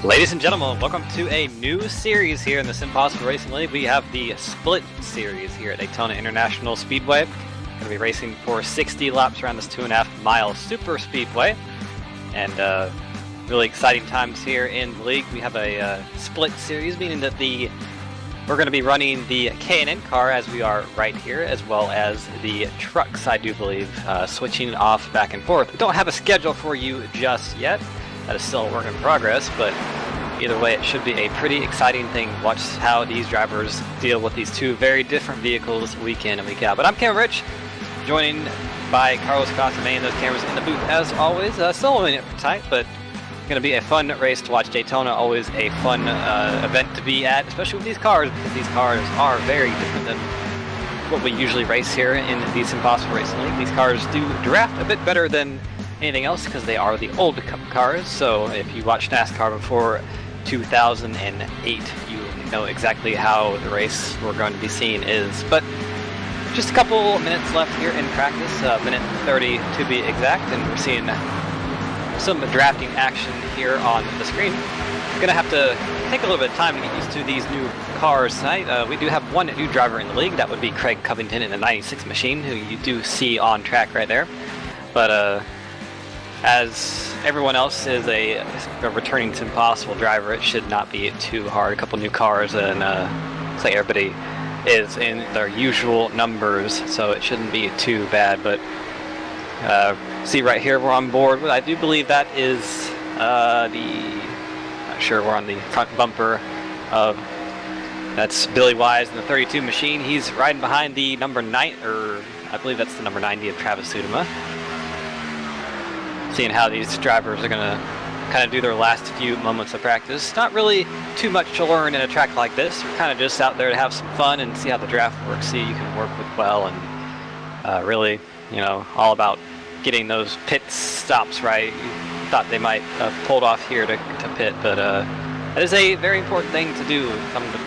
Ladies and gentlemen, welcome to a new series here in the SimPossible Racing League. We have the Split Series here at Daytona International Speedway. Going to be racing for 60 laps around this 2.5 mile super speedway. And really exciting times here in the league. We have a Split Series, meaning that we're going to be running the K&N car as we are right here, as well as the trucks, I do believe, switching off back and forth. We don't have a schedule for you just yet. That is still a work in progress, but either way, it should be a pretty exciting thing. Watch how these drivers deal with these two very different vehicles week in and week out. But I'm Cameron Rich, joined by Carlos Costa, manning those cameras in the booth as always. Soloing it for tight, but going to be a fun race to watch. Daytona, always a fun event to be at, especially with these cars, because these cars are very different than what we usually race here in the SimPossible Racing League. These cars do draft a bit better than anything else because they are the old cars. So if you watched NASCAR before 2008, you know exactly how the race we're going to be seeing is. But just a couple minutes left here in practice, minute 30 to be exact, and we're seeing some drafting action here on the screen. We're gonna have to take a little bit of time to get used to these new cars tonight. We do have one new driver in the league. That would be Craig Covington in the 96 machine, who you do see on track right there. But as everyone else is a returning SimPossible driver, it should not be too hard. A couple new cars, and looks like everybody is in their usual numbers, so it shouldn't be too bad. But see right here, we're on board. I do believe that is not sure, we're on the front bumper of, that's Billy Wise in the 32 machine. He's riding behind the number 9, or I believe that's the number 90 of Travis Sudema. Seeing how these drivers are going to kind of do their last few moments of practice. Not really too much to learn in a track like this. We're kind of just out there to have some fun and see how the draft works, see you can work with well, and really, you know, all about getting those pit stops right. You thought they might have pulled off here to pit, but that is a very important thing to do. Come to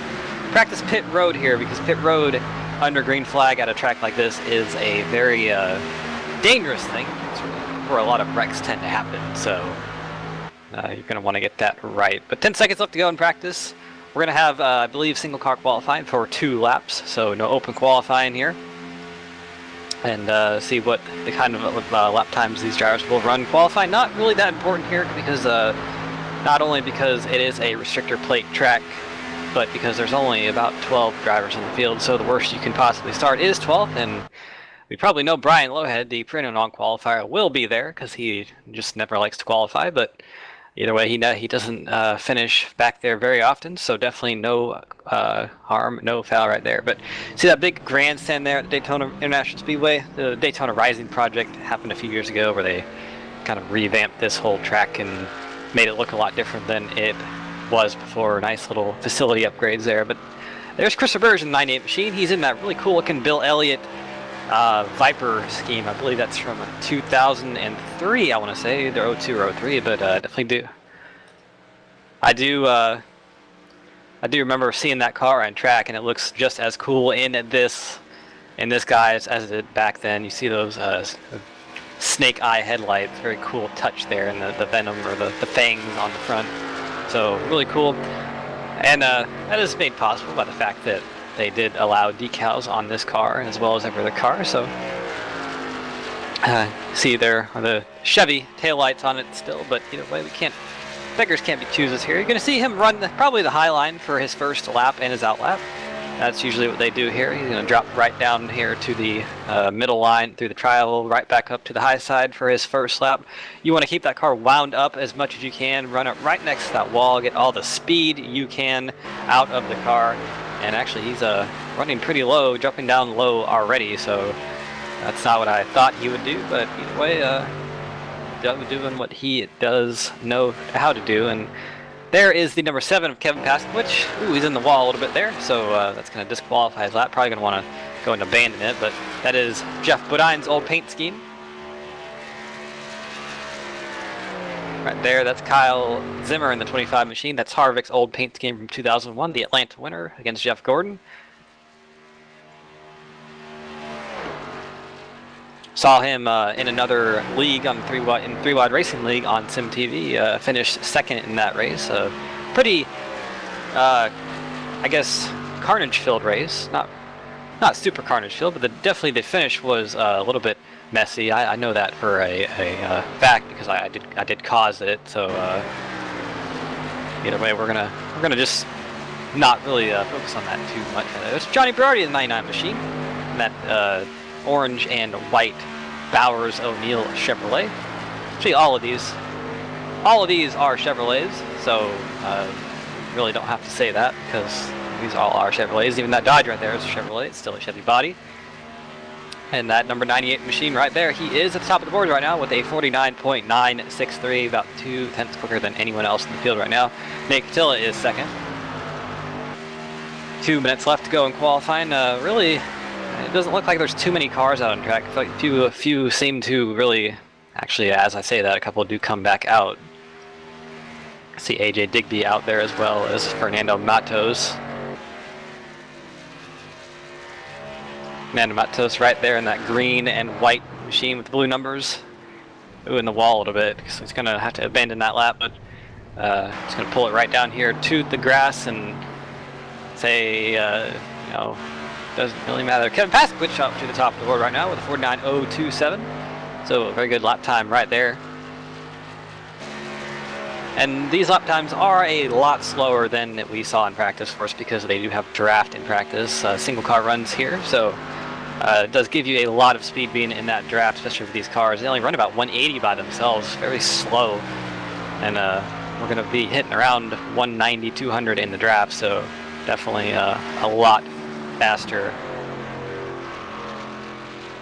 practice pit road here, because pit road under green flag at a track like this is a very dangerous thing. Where a lot of wrecks tend to happen, so you're going to want to get that right. But 10 seconds left to go in practice. We're going to have, I believe, single car qualifying for 2 laps, so no open qualifying here. And see what the kind of lap times these drivers will run qualifying. Not really that important here, because not only because it is a restrictor plate track, but because there's only about 12 drivers in the field, so the worst you can possibly start is 12th, and we probably know Brian Lowhead, the perennial non-qualifier, will be there because he just never likes to qualify. But either way, he doesn't finish back there very often, so definitely no harm, no foul right there. But see that big grandstand there at the Daytona International Speedway? The Daytona Rising project happened a few years ago, where they kind of revamped this whole track and made it look a lot different than it was before. Nice little facility upgrades there. But there's Chris Roberge in the 98 machine. He's in that really cool looking Bill Elliott Viper scheme. I believe that's from 2003, I want to say, either 02 or 03, but definitely do. I do remember seeing that car on track, and it looks just as cool in this guy as it did back then. You see those snake eye headlights, very cool touch there, and the venom, or the fangs on the front. So really cool, and that is made possible by the fact that they did allow decals on this car as well as every other car. So see there are the Chevy taillights on it still, but either way, beggars can't be choosers here. You're going to see him run probably the high line for his first lap and his out lap. That's usually what they do here. He's going to drop right down here to the middle line through the trial, right back up to the high side for his first lap. You want to keep that car wound up as much as you can, run it right next to that wall, get all the speed you can out of the car. And actually, he's running pretty low, dropping down low already, so that's not what I thought he would do. But either way, doing what he does know how to do. And there is the number 7 of Kevin Paskowitz. Ooh, he's in the wall a little bit there, so that's going to disqualify his lap. Probably going to want to go and abandon it, but that is Jeff Bodine's old paint scheme. Right there, that's Kyle Zimmer in the 25 machine. That's Harvick's old paint scheme from 2001, the Atlanta winner against Jeff Gordon. Saw him in another league on three wide racing league on SimTV. Finished second in that race. Pretty, I guess, carnage-filled race. Not super carnage-filled, but definitely the finish was a little bit messy. I know that for a fact because I did cause it. So either way, we're gonna just not really focus on that too much. It's Johnny Berardi in the 99 machine, and that orange and white Bowers O'Neill Chevrolet. Actually, all of these are Chevrolets, so really don't have to say that because these all are Chevrolets. Even that Dodge right there is a Chevrolet. It's still a Chevy body. And that number 98 machine right there, he is at the top of the board right now with a 49.963, about 2/10 quicker than anyone else in the field right now. Nate Catilla is second. 2 minutes left to go in qualifying. Really, it doesn't look like there's too many cars out on track. I feel like a few seem to really, actually, as I say that, a couple do come back out. I see AJ Digby out there as well as Fernando Matos. Fernando Matos right there in that green and white machine with the blue numbers. Ooh, in the wall a little bit, because he's going to have to abandon that lap, but he's going to pull it right down here to the grass and say, you know, doesn't really matter. Kevin Pasquich up to the top of the board right now with a 49.027. So a very good lap time right there. And these lap times are a lot slower than we saw in practice, of course, because they do have draft in practice. Single car runs here, so it does give you a lot of speed being in that draft, especially for these cars. They only run about 180 by themselves, very slow. And we're going to be hitting around 190, 200 in the draft, so definitely a lot faster.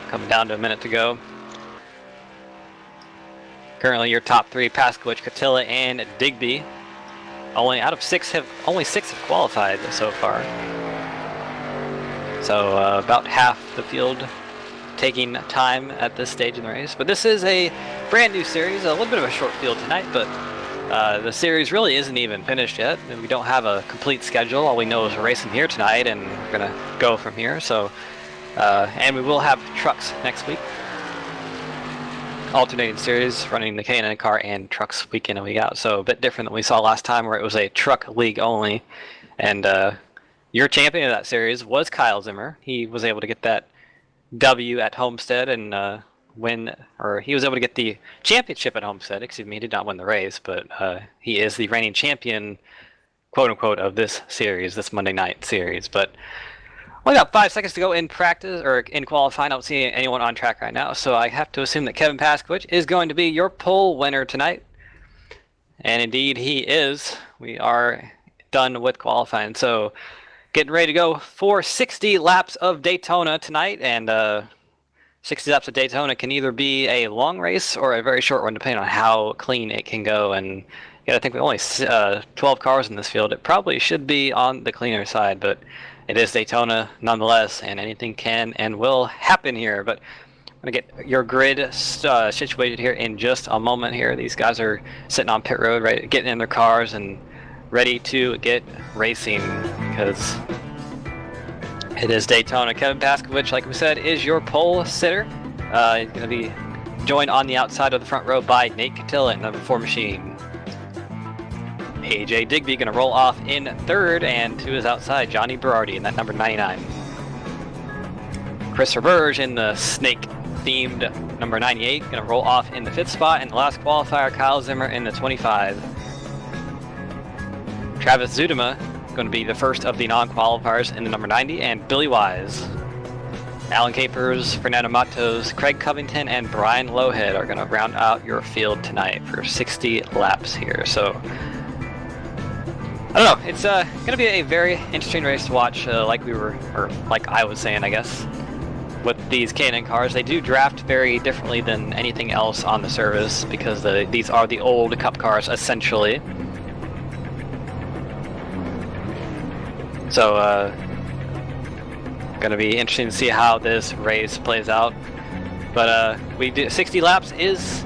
Coming down to a minute to go. Currently your top three, Pasquich, Catilla, and Digby. Only six have qualified so far. So about half the field taking time at this stage in the race. But this is a brand new series, a little bit of a short field tonight, but the series really isn't even finished yet. We don't have a complete schedule. All we know is we're racing here tonight, and we're gonna go from here. So, and we will have trucks next week. Alternating series, running the K&N car and trucks week in and week out. So a bit different than we saw last time, where it was a truck league only. And your champion of that series was Kyle Zimmer. He was able to get that W at Homestead and he was able to get the championship at Homestead. Excuse me, he did not win the race, but he is the reigning champion, quote unquote, of this series, this Monday night series. But only got 5 seconds to go in practice or in qualifying. I don't see anyone on track right now, so I have to assume that Kevin Pasquich is going to be your pole winner tonight. And indeed he is. We are done with qualifying, so getting ready to go for 60 laps of Daytona tonight. And 60 laps of Daytona can either be a long race or a very short one, depending on how clean it can go. And I think we only 12 cars in this field. It probably should be on the cleaner side, but it is Daytona nonetheless, and anything can and will happen here. But I'm going to get your grid situated here in just a moment here. These guys are sitting on pit road, right, getting in their cars and ready to get racing because it is Daytona. Kevin Pasquich, like we said, is your pole sitter. He's going to be joined on the outside of the front row by Nate Catilla in number 4 machine. AJ Digby going to roll off in third, and to his outside, Johnny Berardi in that number 99. Chris Verge in the snake-themed number 98, going to roll off in the 5th spot, and the last qualifier, Kyle Zimmer in the 25. Travis Zudema going to be the first of the non-qualifiers in the number 90, and Billy Wise. Alan Capers, Fernando Matos, Craig Covington, and Brian Lowhead are going to round out your field tonight for 60 laps here. So I don't know, it's going to be a very interesting race to watch, like I was saying, I guess, with these K&N cars. They do draft very differently than anything else on the service because these are the old Cup cars, essentially. So, going to be interesting to see how this race plays out. But 60 laps is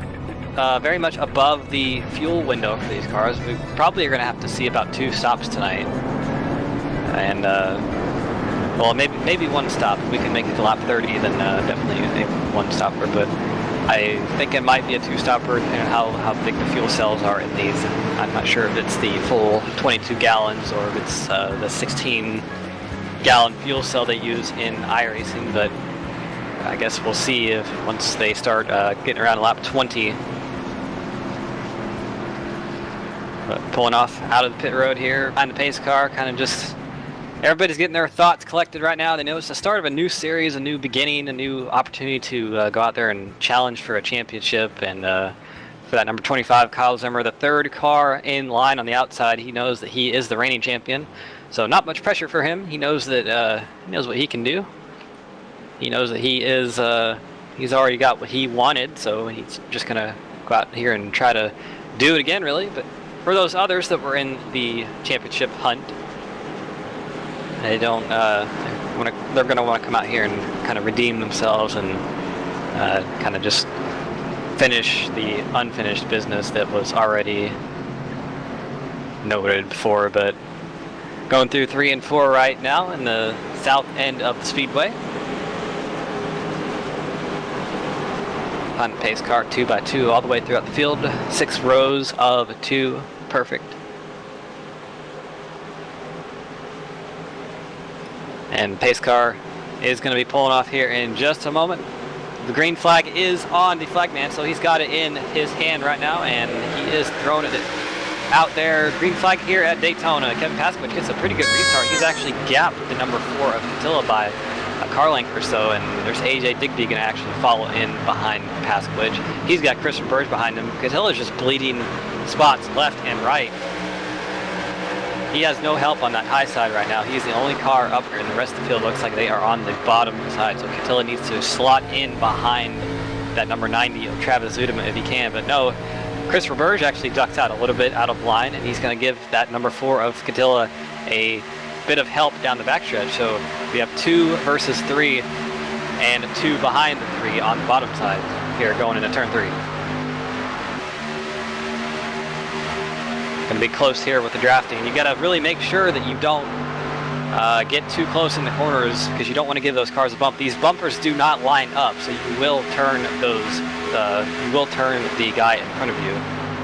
very much above the fuel window for these cars. We probably are going to have to see about 2 stops tonight. And Well, maybe one stop. If we can make it to lap 30, then definitely a one stopper. But I think it might be a two stopper, depending on how big the fuel cells are in these. I'm not sure if it's the full 22 gallons or if it's the 16-gallon fuel cell they use in iRacing. But I guess we'll see if once they start getting around lap 20. But pulling off out of the pit road here behind the pace car, kind of just everybody's getting their thoughts collected right now. They know it's the start of a new series, a new beginning, a new opportunity to go out there and challenge for a championship. And for that number 25, Kyle Zimmer, the third car in line on the outside, he knows that he is the reigning champion. So not much pressure for him. He knows that he knows what he can do. He knows that he is he's already got what he wanted, so he's just gonna go out here and try to do it again, really. But for those others that were in the championship hunt, they don't they're gonna want to come out here and kind of redeem themselves and kind of just finish the unfinished business that was already noted before. But going through 3 and 4 right now in the south end of the speedway. On the pace car, 2x2 all the way throughout the field, 6 rows of 2, perfect. And pace car is going to be pulling off here in just a moment. The green flag is on the flagman, so he's got it in his hand right now, and he is throwing it out there. Green flag here at Daytona. Kevin Pasquich gets a pretty good restart. He's actually gapped the number 4 of Catilla by a car length or so, and there's AJ Digby going to actually follow in behind Pasquich. He's got Christopher Burge behind him. Catilla's just bleeding spots left and right. He has no help on that high side right now. He's the only car up here, and the rest of the field looks like they are on the bottom side. So Catilla needs to slot in behind that number 90 of Travis Zuderman if he can. But no, Christopher Burge actually ducks out a little bit out of line, and he's going to give that number 4 of Catilla a bit of help down the backstretch. So we have 2 versus 3 and 2 behind the 3 on the bottom side here going into turn 3. Going to be close here with the drafting. You got to really make sure that you don't get too close in the corners, because you don't want to give those cars a bump. These bumpers do not line up, so you will turn the guy in front of you.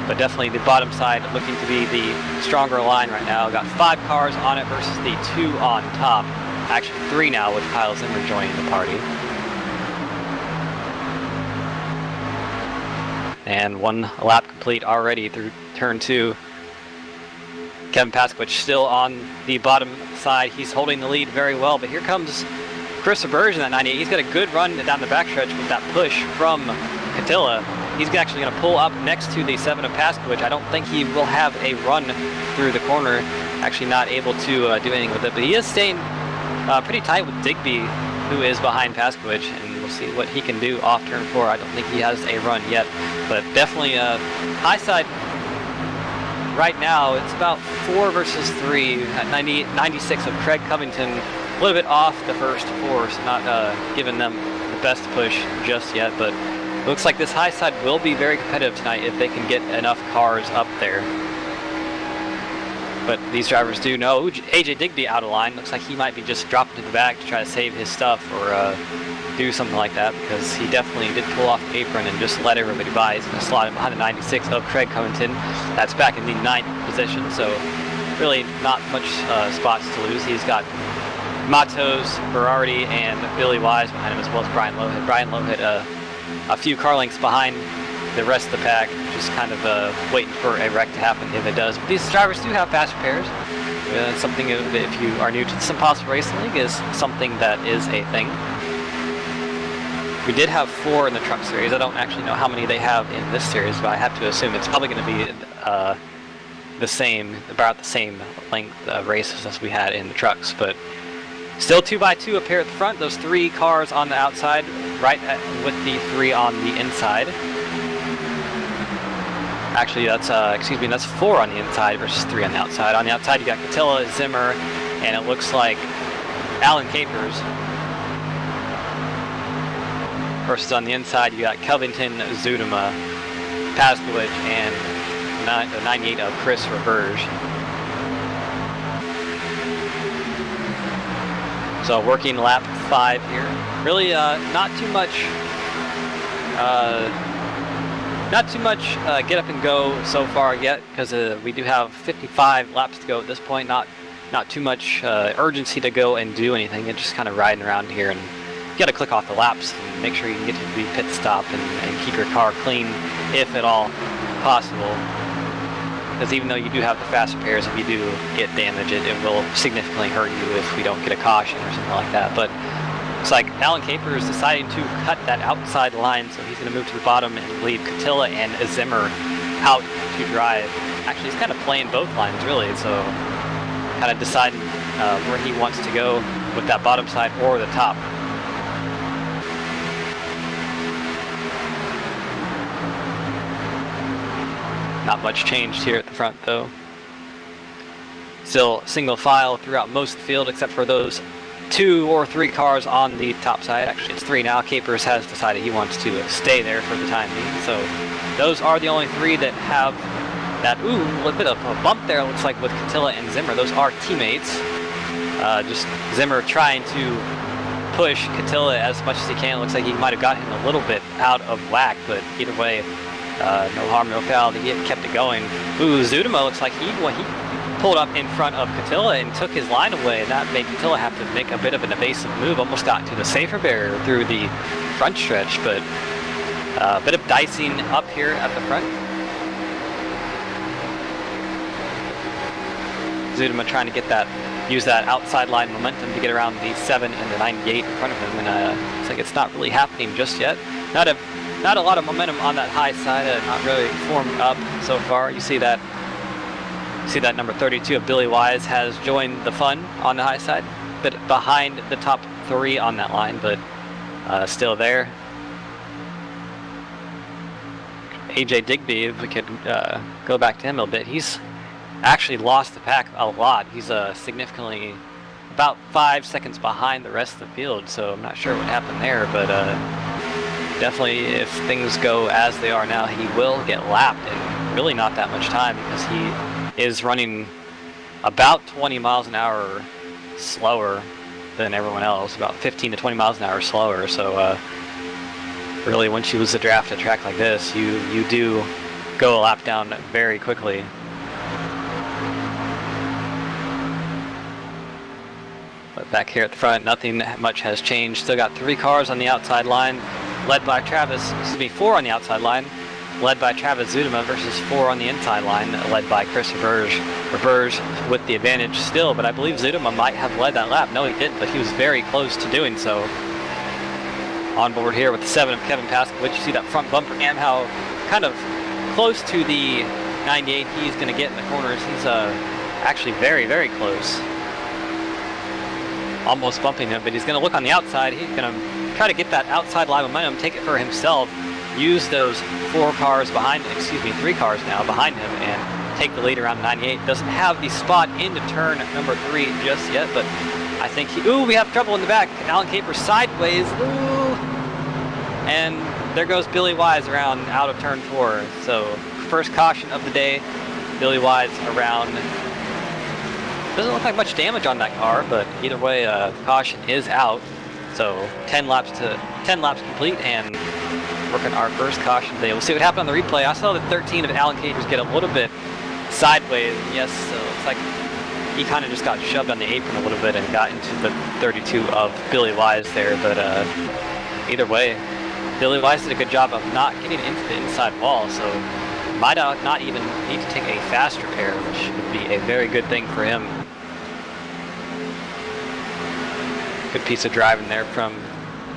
But definitely the bottom side looking to be the stronger line right now. Got 5 cars on it versus the 2 on top. Actually 3 now with Kyle Zimmer joining the party. And 1 lap complete already through turn 2. Kevin Pasquich still on the bottom side. He's holding the lead very well, but here comes Chris Burge in that 98. He's got a good run down the backstretch with that push from Catilla. He's actually going to pull up next to the 7 of Pasquich. I don't think he will have a run through the corner. Actually not able to do anything with it, but he is staying pretty tight with Digby, who is behind Pasquich, and we'll see what he can do off turn 4. I don't think he has a run yet, but definitely high side right now. It's about 4 versus 3 at 96 of Craig Covington. A little bit off the first 4, so not giving them the best push just yet, but looks like this high side will be very competitive tonight if they can get enough cars up there. But these drivers do know AJ Digby out of line. Looks like he might be just dropping to the back to try to save his stuff or do something like that, because he definitely did pull off the apron and just let everybody by. He's going to slot him behind the 96 of Craig Covington. That's back in the 9th position, so really not much spots to lose. He's got Matos, Berardi, and Billy Wise behind him, as well as Brian Lowhead. Brian Lowhead a few car lengths behind the rest of the pack, just kind of waiting for a wreck to happen if it does. But these drivers do have fast repairs. Something that, if you are new to the SimPossible Racing League, is something that is a thing. We did have 4 in the truck series. I don't actually know how many they have in this series, but I have to assume it's probably going to be about the same length of races as we had in the trucks. But still 2x2 up here at the front. Those 3 cars on the outside, with the 3 on the inside. Actually, that's 4 on the inside versus 3 on the outside. On the outside, you got Catilla, Zimmer, and it looks like Alan Capers. Versus on the inside, you got Covington, Zudema, Pasquich, and the 98 of Chris Burge. So working lap 5 here. Really not too much get up and go so far yet, because we do have 55 laps to go at this point. Not too much urgency to go and do anything. It's just kind of riding around here, and you got to click off the laps and make sure you can get to the pit stop and keep your car clean, if at all possible. Because even though you do have the fast repairs, if you do get damage, it will significantly hurt you if we don't get a caution or something like that. But it's like Alan Caper is deciding to cut that outside line, so he's going to move to the bottom and leave Catilla and Zimmer out to drive. Actually, he's kind of playing both lines, really, so kind of deciding where he wants to go with that bottom side or the top. Not much changed here at the front, though. Still single file throughout most of the field, except for those 2 or 3 cars on the top side. Actually, it's 3 now. Capers has decided he wants to stay there for the time being. So those are the only 3 that have that, a little bit of a bump there, it looks like, with Catilla and Zimmer. Those are teammates. Just Zimmer trying to push Catilla as much as he can. It looks like he might have got him a little bit out of whack, but either way, no harm, no foul. He kept it going. Zudema looks like he pulled up in front of Catilla and took his line away, and that made Catilla have to make a bit of an evasive move. Almost got to the safer barrier through the front stretch, but a bit of dicing up here at the front. Zudema trying to use that outside line momentum to get around the 7 and the 98 in front of him, and it's like it's not really happening just yet. Not a lot of momentum on that high side, not really formed up so far. You see that number 32 of Billy Wise has joined the fun on the high side, but behind the top 3 on that line, but still there. AJ Digby, if we could go back to him a little bit, he's actually lost the pack a lot. He's significantly about 5 seconds behind the rest of the field, so I'm not sure what happened there, but definitely if things go as they are now, he will get lapped in really not that much time, because he is running about 20 miles an hour slower than everyone else, about 15 to 20 miles an hour slower. So really, once you lose a draft at a track like this, you do go a lap down very quickly. But back here at the front, nothing much has changed. Still got 3 cars on the outside line, led by 4 on the outside line, led by Travis Zudema, versus 4 on the inside line, led by Chris Verge. Verge with the advantage still, but I believe Zudema might have led that lap. No, he didn't, but he was very close to doing so. On board here with the 7 of Kevin Pascowitz, you see that front bumper and how kind of close to the 98 he's going to get in the corners. He's actually very, very close. Almost bumping him, but he's going to look on the outside. He's going to try to get that outside line momentum, take it for himself, use those 3 cars now behind him, and take the lead around 98. Doesn't have the spot into turn number 3 just yet, but I think we have trouble in the back. Alan Caper sideways, and there goes Billy Wise around out of turn 4. So first caution of the day, Billy Wise around. Doesn't look like much damage on that car, but either way, caution is out. So 10 laps complete, and working our first caution today. We'll see what happened on the replay. I saw the 13 of Alan Capers get a little bit sideways. Yes, so it's like he kind of just got shoved on the apron a little bit and got into the 32 of Billy Wise there. But either way, Billy Wise did a good job of not getting into the inside wall, so might not even need to take a fast repair, which would be a very good thing for him. Good piece of driving there from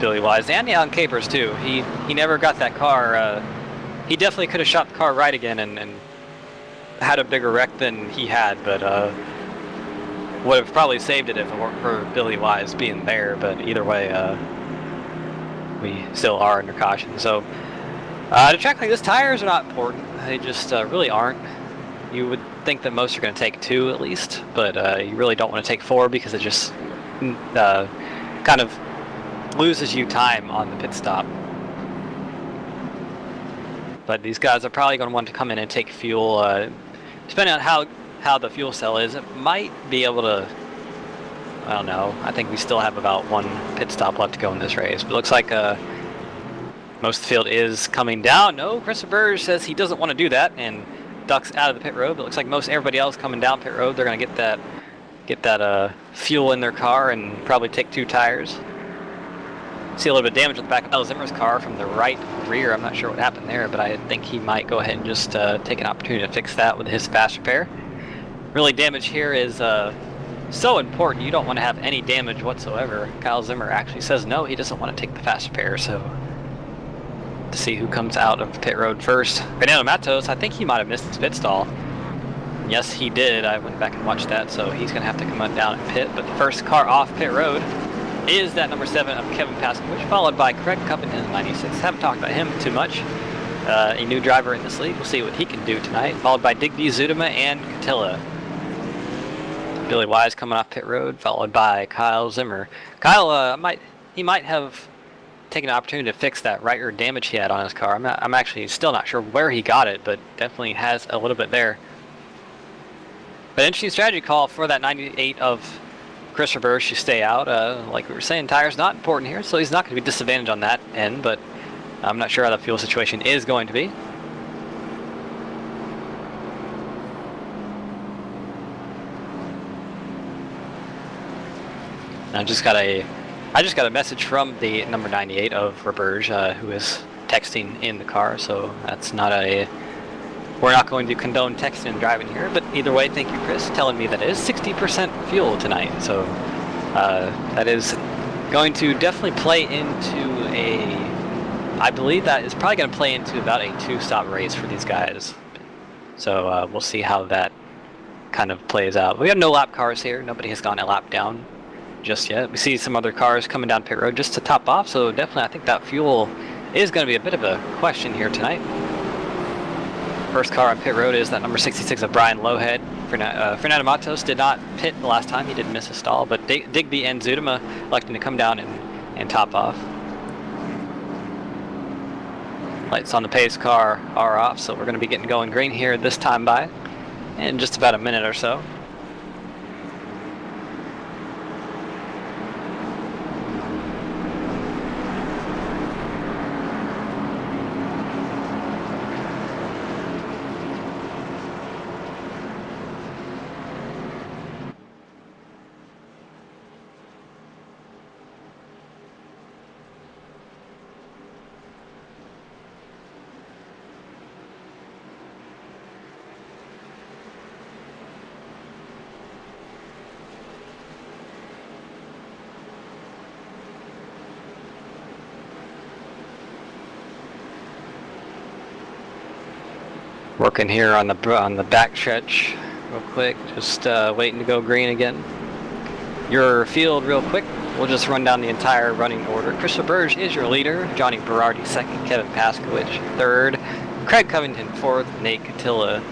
Billy Wise and Alan Capers too. He never got that car. He definitely could have shot the car right again and had a bigger wreck than he had, but would have probably saved it if it weren't for Billy Wise being there. But either way, we still are under caution. So at a track like this, tires are not important. They just really aren't. You would think that most are going to take 2 at least, but you really don't want to take 4 because it just kind of loses you time on the pit stop. But these guys are probably going to want to come in and take fuel. Depending on how the fuel cell is, it might be able to I don't know. I think we still have about one pit stop left to go in this race. But it looks like most of the field is coming down. No, Christopher Burge says he doesn't want to do that and ducks out of the pit road. But it looks like most everybody else coming down pit road, they're going to get that fuel in their car and probably take 2 tires. See a little bit of damage with the back of Kyle Zimmer's car from the right rear. I'm not sure what happened there, but I think he might go ahead and just take an opportunity to fix that with his fast repair. Really, damage here is so important. You don't want to have any damage whatsoever. Kyle Zimmer actually says no, he doesn't want to take the fast repair, so to see who comes out of pit road first. Fernando Matos, I think he might have missed his pit stall. Yes, he did. I went back and watched that, so he's going to have to come down and pit. But the first car off pit road is that number 7 of Kevin Paskowicz, followed by Craig Covington in 96. Haven't talked about him too much. A new driver in this league. We'll see what he can do tonight. Followed by Digby, Zudema, and Catilla. Billy Wise coming off pit road, followed by Kyle Zimmer. Kyle he might have taken an opportunity to fix that right rear damage he had on his car. I'm actually still not sure where he got it, but definitely has a little bit there. But interesting strategy call for that 98 of Christopher Burge to stay out. Like we were saying, tires not important here, so he's not going to be disadvantaged on that end, but I'm not sure how the fuel situation is going to be. I just got a message from the number 98 of Burge, who is texting in the car, so that's not we're not going to condone texting and driving here, but either way, thank you, Chris, telling me that it is 60% fuel tonight. So that is going to definitely play into I believe that is probably going to play into about a 2-stop race for these guys. So we'll see how that kind of plays out. We have no lap cars here. Nobody has gone a lap down just yet. We see some other cars coming down pit road just to top off, so definitely I think that fuel is going to be a bit of a question here tonight. First car on pit road is that number 66 of Brian Lowhead. Fernando Matos did not pit the last time. He did miss a stall, but Digby and Zudema electing to come down and top off. Lights on the pace car are off, so we're going to be getting going green here this time by in just about a minute or so. Working here on the back stretch real quick, just waiting to go green again. Your field real quick, we'll just run down the entire running order. Christopher Burge is your leader, Johnny Berardi second, Kevin Paskowicz third, Craig Covington fourth, Nate Catilla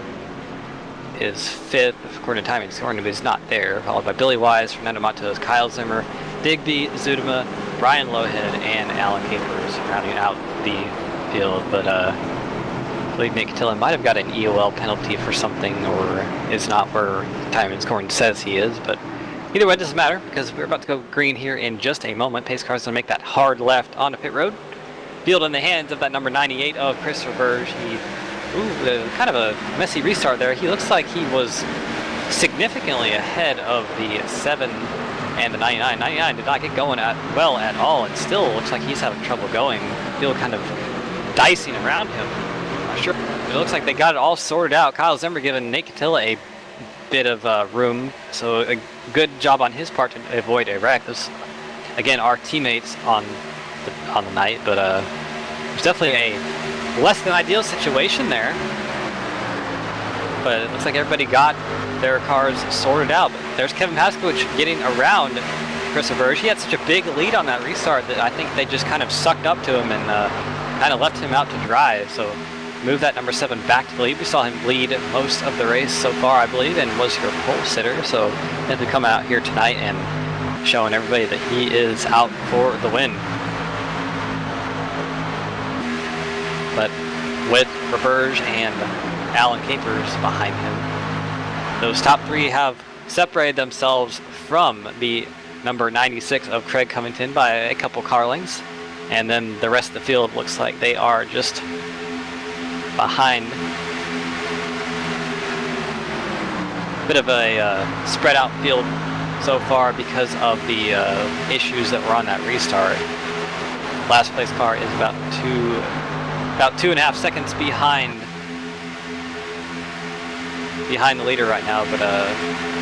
is fifth, according to timing, according to he's not there, followed by Billy Wise, Fernando Matos, Kyle Zimmer, Digby, Zudema, Brian Lowhead, and Alan Capers rounding out the field. But I believe Nate Catilla might have got an EOL penalty for something, or is not where time and scoring says he is, but either way it doesn't matter because we're about to go green here in just a moment. Pace car's going to make that hard left onto pit road. Field in the hands of that number 98 of Christopher Burge. Kind of a messy restart there. He looks like he was significantly ahead of the 7 and the 99. 99 did not get going well at all, and still looks like he's having trouble going. Field kind of dicing around him. Sure, it looks like they got it all sorted out. Kyle Zimmer giving Nate Catilla a bit of room, so a good job on his part to avoid a wreck. Those, again, are teammates on the night, but there's definitely a less than ideal situation there. But it looks like everybody got their cars sorted out. But there's Kevin Paskowicz getting around Christopher Burge. He had such a big lead on that restart that I think they just kind of sucked up to him and kind of left him out to dry. So move that number 7 back to the lead. We saw him lead most of the race so far, I believe, and was your pole sitter. So he'll be coming out here tonight and showing everybody that he is out for the win. But with Burge and Alan Capers behind him, those top 3 have separated themselves from the number 96 of Craig Covington by a couple car lengths. And then the rest of the field looks like they are just behind. Bit of a spread out field so far because of the issues that were on that restart. Last place car is about 2.5 seconds behind the leader right now, but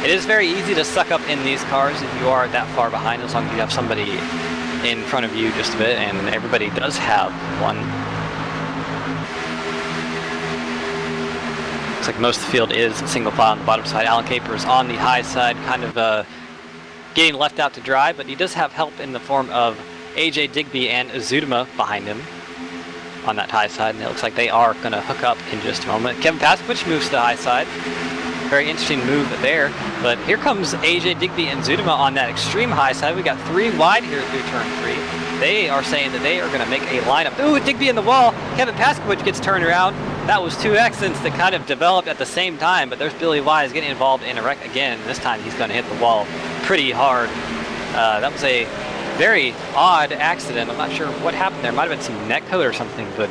it is very easy to suck up in these cars if you are that far behind, as long as you have somebody in front of you just a bit, and everybody does have one. Looks like most of the field is single file on the bottom side. Alan Capers on the high side, kind of getting left out to dry, but he does have help in the form of AJ Digby and Azudema behind him on that high side, and it looks like they are going to hook up in just a moment. Kevin Paskovich moves to the high side. Very interesting move there, but here comes AJ Digby and Zudema on that extreme high side. We got 3 wide here through turn 3. They are saying that they are going to make a lineup. Ooh, Digby in the wall. Kevin Paskovich gets turned around. That was 2 accidents that kind of developed at the same time, but there's Billy Wise getting involved in a wreck again. This time he's going to hit the wall pretty hard. That was a very odd accident. I'm not sure what happened there. Might have been some neck code or something, but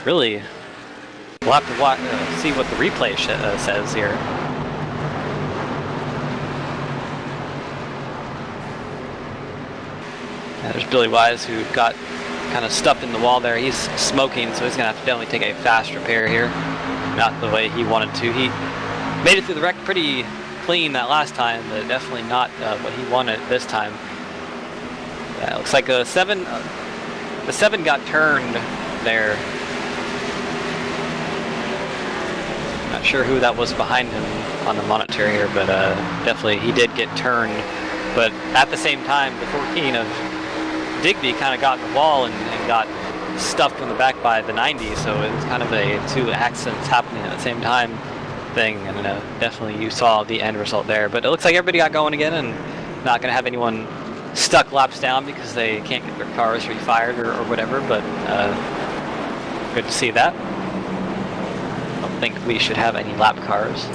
really, we'll have to watch, see what the replay says here. There's Billy Wise, who got kind of stuffed in the wall there. He's smoking, so he's going to have to definitely take a fast repair here. Not the way he wanted to. He made it through the wreck pretty clean that last time, but definitely not what he wanted this time. It looks like the 7 got turned there. Not sure who that was behind him on the monitor here, but definitely he did get turned. But at the same time, the 14 of Digby kind of got in the wall and got stuffed from the back by the 90, so it was kind of a 2 accidents happening at the same time thing, and definitely you saw the end result there. But it looks like everybody got going again, and not going to have anyone stuck laps down because they can't get their cars refired or whatever, but good to see that. I don't think we should have any lap cars.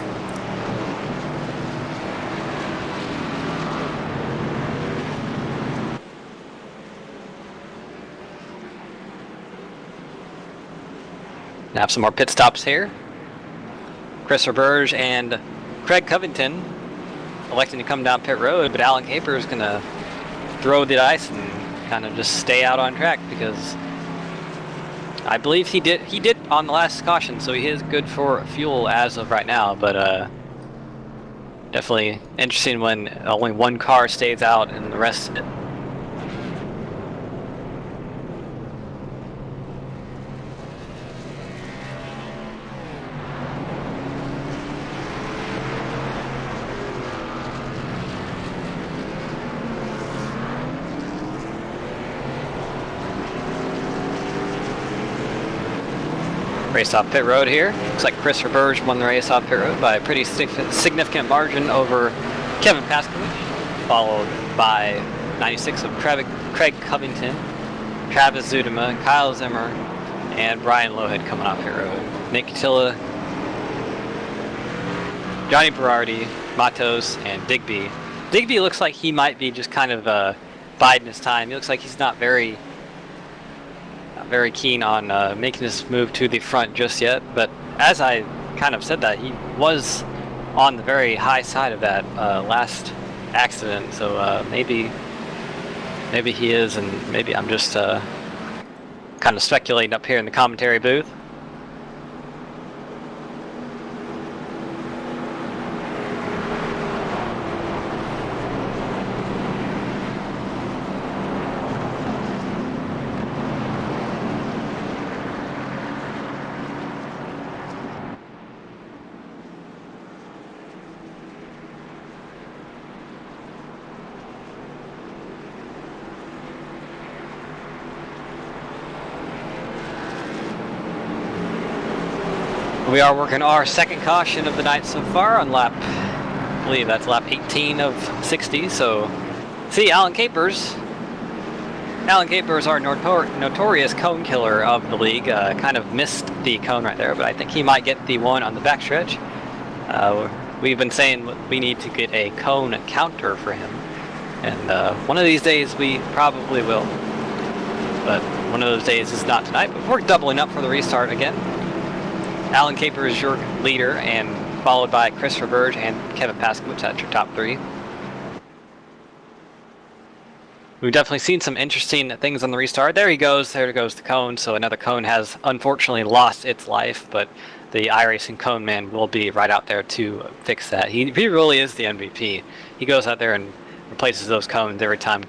Now have some more pit stops here. Chris Roberge and Craig Covington electing to come down pit road, but Alan Caper is going to throw the dice and kind of just stay out on track, because I believe he did on the last caution, so he is good for fuel as of right now. But definitely interesting when only one car stays out and the rest race off pit road here. Looks like Chris Roberge won the race off pit road by a pretty significant margin over Kevin Paskovich, followed by 96 of Craig Covington, Travis Zudema, Kyle Zimmer, and Brian Lowhead coming off pit road. Nick Catilla, Johnny Berardi, Matos, and Digby. Digby looks like he might be just kind of biding his time. He looks like he's not very keen on making this move to the front just yet, but as I kind of said that, he was on the very high side of that last accident, so maybe he is, and maybe I'm just kind of speculating up here in the commentary booth. We are working our second caution of the night so far on lap, I believe that's lap 18 of 60. So, see, Alan Capers, our notorious cone killer of the league, kind of missed the cone right there, but I think he might get the one on the backstretch. We've been saying we need to get a cone counter for him. And one of these days we probably will. But one of those days is not tonight, but we're doubling up for the restart again. Alan Caper is your leader, and followed by Christopher Burge and Kevin Paskowitz at your top three. We've definitely seen some interesting things on the restart. There he goes. There goes the cone. So another cone has unfortunately lost its life, but the iRacing cone man will be right out there to fix that. He really is the MVP. He goes out there and replaces those cones every time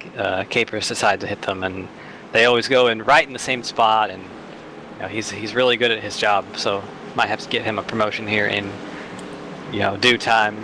Capers decides to hit them, and they always go in right in the same spot. And he's really good at his job. So might have to get him a promotion here in due time.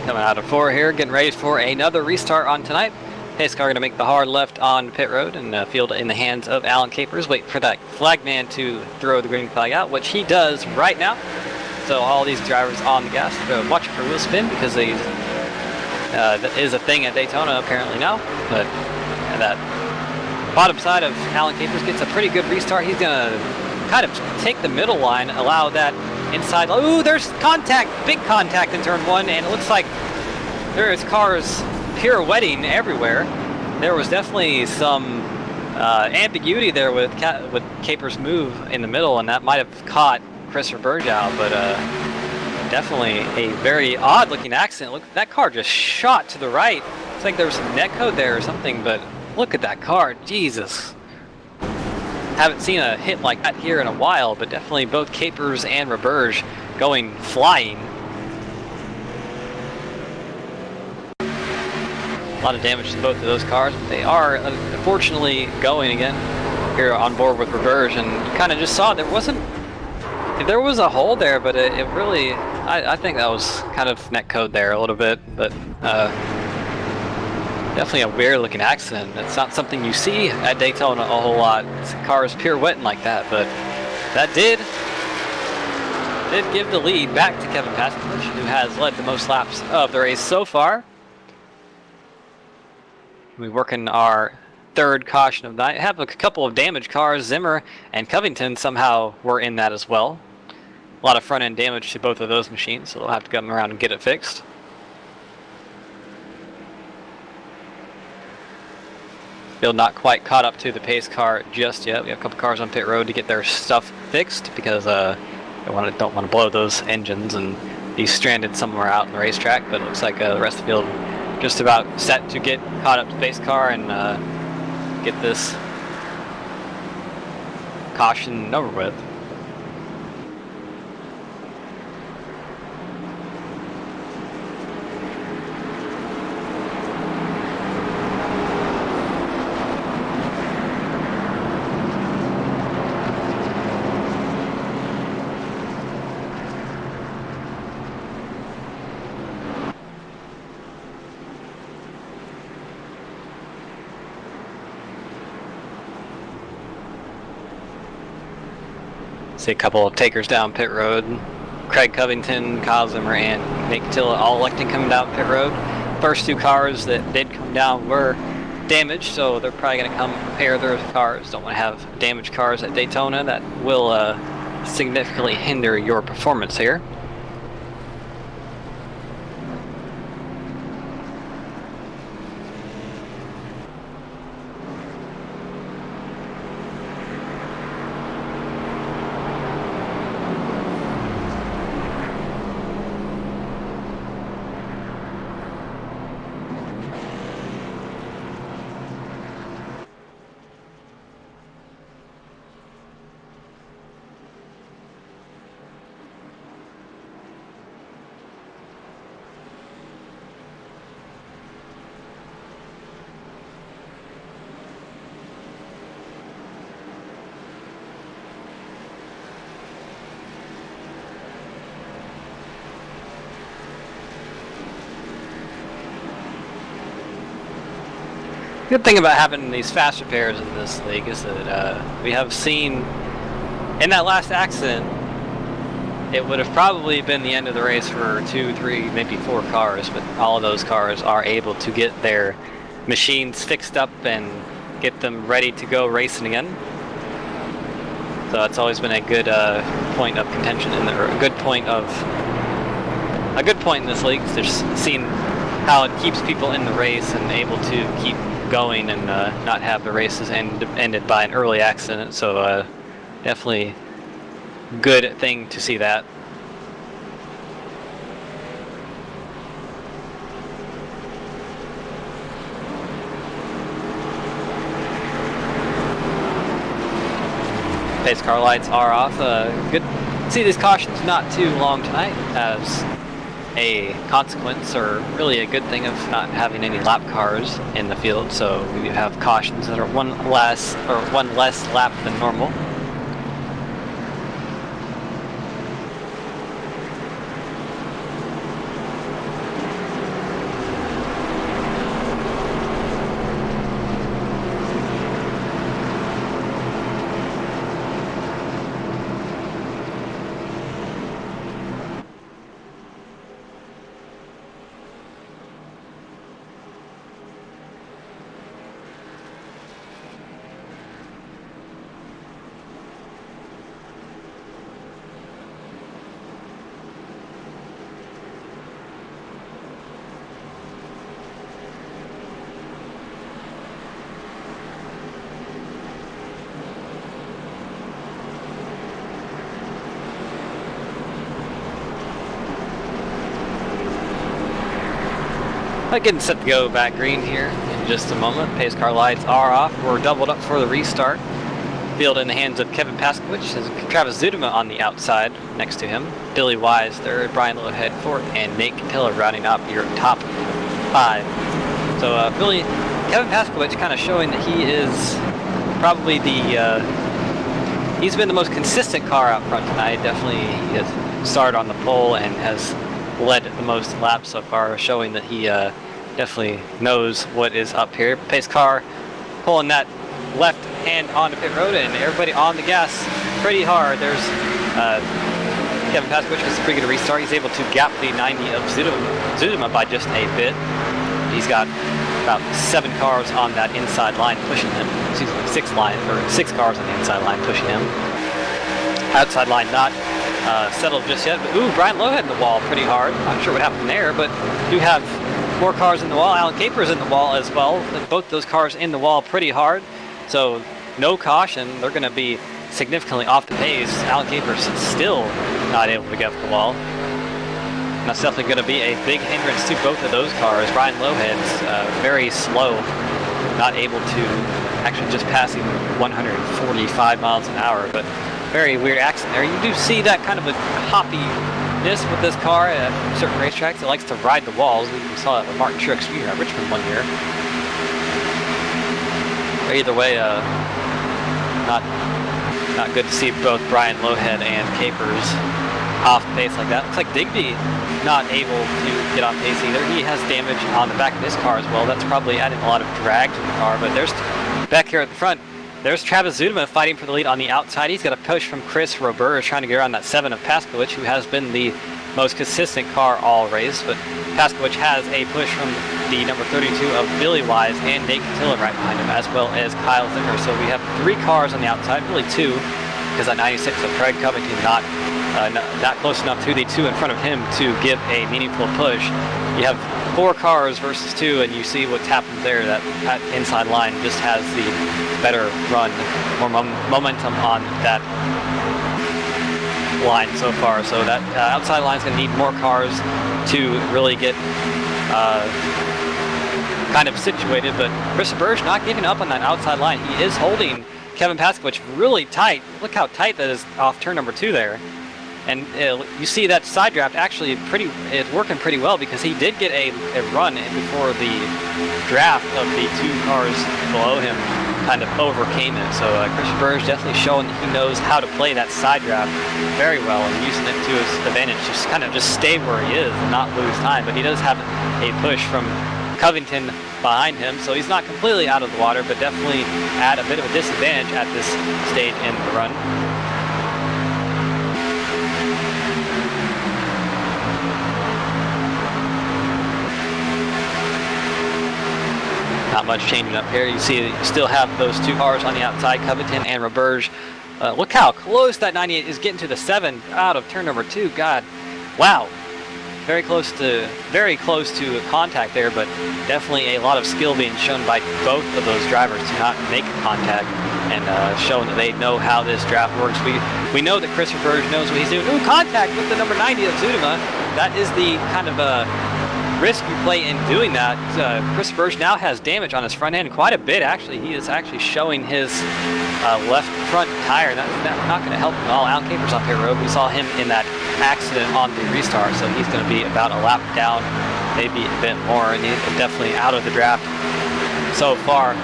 Coming out of 4 here, getting ready for another restart on tonight. Pace car going to make the hard left on pit road, and field in the hands of Alan Capers. Wait for that flagman to throw the green flag out, which he does right now. So all these drivers on the gas, watch for wheel spin, because that is a thing at Daytona apparently now. But that bottom side of Alan Capers gets a pretty good restart. He's going to kind of take the middle line, allow that inside. Ooh, there's contact, big contact in turn 1, and it looks like there's cars pirouetting everywhere. There was definitely some ambiguity there with Capers' move in the middle, and that might have caught Christopher Burge out, but definitely a very odd looking accident. Look, that car just shot to the right. It's like there was some netcode there or something, but look at that car, Jesus. Haven't seen a hit like that here in a while, but definitely both Capers and Roberge going flying. A lot of damage to both of those cars, but they are unfortunately going again here on board with Roberge, and you kind of just saw there was a hole there, but it really, I think that was kind of netcode there a little bit, but definitely a weird looking accident. It's not something you see at Daytona a whole lot. Cars pirouetting like that, but that did give the lead back to Kevin Paskowitz, who has led the most laps of the race so far. We're working our third caution of the night. Have a couple of damaged cars. Zimmer and Covington somehow were in that as well. A lot of front end damage to both of those machines, so they'll have to come around and get it fixed. Field not quite caught up to the pace car just yet. We have a couple cars on pit road to get their stuff fixed, because they don't want to blow those engines and be stranded somewhere out in the racetrack. But it looks like the rest of the field just about set to get caught up to the pace car and get this caution over with. See a couple of takers down pit road. Craig Covington, Kyle Zimmer, and Nate Catilla all electing coming down pit road. First 2 cars that did come down were damaged, so they're probably going to come repair their cars. Don't want to have damaged cars at Daytona. That will significantly hinder your performance here. Good thing about having these fast repairs in this league is that we have seen in that last accident, it would have probably been the end of the race for 2, 3, maybe 4 cars, but all of those cars are able to get their machines fixed up and get them ready to go racing again. So that's always been a good point of contention a good point in this league. Just seeing how it keeps people in the race and able to keep going and not have the races ended by an early accident. So definitely good thing to see that. Pace car lights are off. Good to see these cautions not too long tonight as a consequence, or really a good thing, of not having any lap cars in the field. So we have cautions that are one less lap than normal. Getting set to go back green here in just a moment. Pace car lights are off. We're doubled up for the restart. Field in the hands of Kevin Paskowicz. Travis Zudema on the outside next to him. Billy Wise third, Brian Lowhead fourth, and Nate Cantilla rounding up your top 5. So Kevin Paskowicz kind of showing that he is probably he's been the most consistent car out front tonight. Definitely he has started on the pole and has led the most laps so far, showing that he definitely knows what is up here. Pace car pulling that left hand onto pit road, and everybody on the gas pretty hard. There's Kevin Paskowicz with a pretty good restart. He's able to gap the 90 of Zudema by just a bit. He's got about 7 cars on that inside line pushing him. Excuse me, 6 cars on the inside line pushing him. Outside line not settled just yet, but Brian Lowhead in the wall pretty hard. Not sure what happened there, but do have more cars in the wall. Alan Capers in the wall as well. Both those cars in the wall pretty hard. So no caution. They're going to be significantly off the pace. Alan Capers still not able to get up the wall. And that's definitely going to be a big hindrance to both of those cars. Brian Lowhead's very slow, not able to, actually just passing 145 miles an hour, but very weird accident there. You do see that kind of a hoppiness with this car at certain racetracks. It likes to ride the walls. We saw that with Martin Truex Jr. at Richmond one year. Either way, not good to see both Brian Lowhead and Capers off pace like that. Looks like Digby not able to get off pace either. He has damage on the back of his car as well. That's probably adding a lot of drag to the car, but there's back here at the front. There's Travis Zudema fighting for the lead on the outside. He's got a push from Chris Roberge trying to get around that 7 of Paskowicz, who has been the most consistent car all race. But Paskowicz has a push from the number 32 of Billy Wise and Nate Cantilla right behind him, as well as Kyle Zicker. So we have 3 cars on the outside, really 2, because that 96 of Craig Covington not close enough to the 2 in front of him to give a meaningful push. You have 4 cars versus 2, and you see what's happened there. That inside line just has the better run, more momentum on that line so far. So that outside line is going to need more cars to really get kind of situated. But Chris Roberge not giving up on that outside line. He is holding Kevin Paskowicz really tight. Look how tight that is off turn number 2 there. And you see that side draft actually it's working pretty well, because he did get a run before the draft of the 2 cars below him kind of overcame it. So Chris Roberge definitely showing that he knows how to play that side draft very well and using it to his advantage. Just kind of stay where he is and not lose time. But he does have a push from Covington behind him, so he's not completely out of the water, but definitely at a bit of a disadvantage at this stage in the run. Not much changing up here. You see, you still have those two cars on the outside, Covington and Roberge. Look how close that 98 is getting to the 7 out of turn number 2. God, wow. Very close to contact there, but definitely a lot of skill being shown by both of those drivers to not make contact, and showing that they know how this draft works. We know that Chris Roberge knows what he's doing. Ooh, contact with the number 90 of Zuidema. That is the kind of risk you play in doing that. Chris Roberge now has damage on his front end, quite a bit actually. He is actually showing his left front tire. That's not going to help him at all. Alan Capers on pit road. We saw him in that accident on the restart, so he's going to be about a lap down, maybe a bit more, and he's definitely out of the draft so far.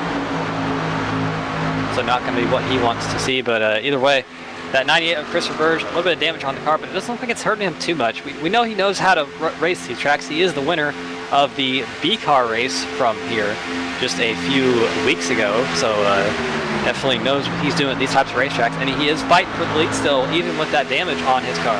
So not going to be what he wants to see, but either way, that 98 of Chris Roberge, a little bit of damage on the car, but it doesn't look like it's hurting him too much. We know he knows how to race these tracks. He is the winner of the B car race from here just a few weeks ago, so definitely knows what he's doing at these types of racetracks, and he is fighting for the lead still, even with that damage on his car.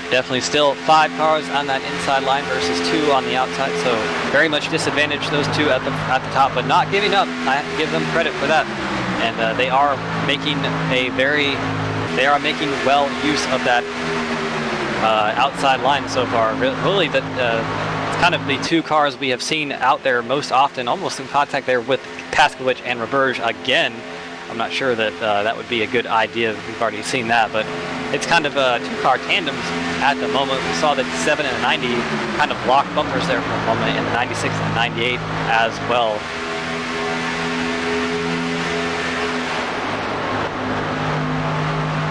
Definitely still 5 cars on that inside line versus 2 on the outside, so very much disadvantage those 2 at the top, but not giving up. I have to give them credit for that, and they are making well use of that outside line so far. Really, that it's kind of the 2 cars we have seen out there most often, almost in contact there with Paskowicz and Roberge again. I'm not sure that that would be a good idea. We've already seen that, but it's kind of 2-car tandems at the moment. We saw that 7 and 90 kind of locked bumpers there for a moment, and the 96 and 98 as well.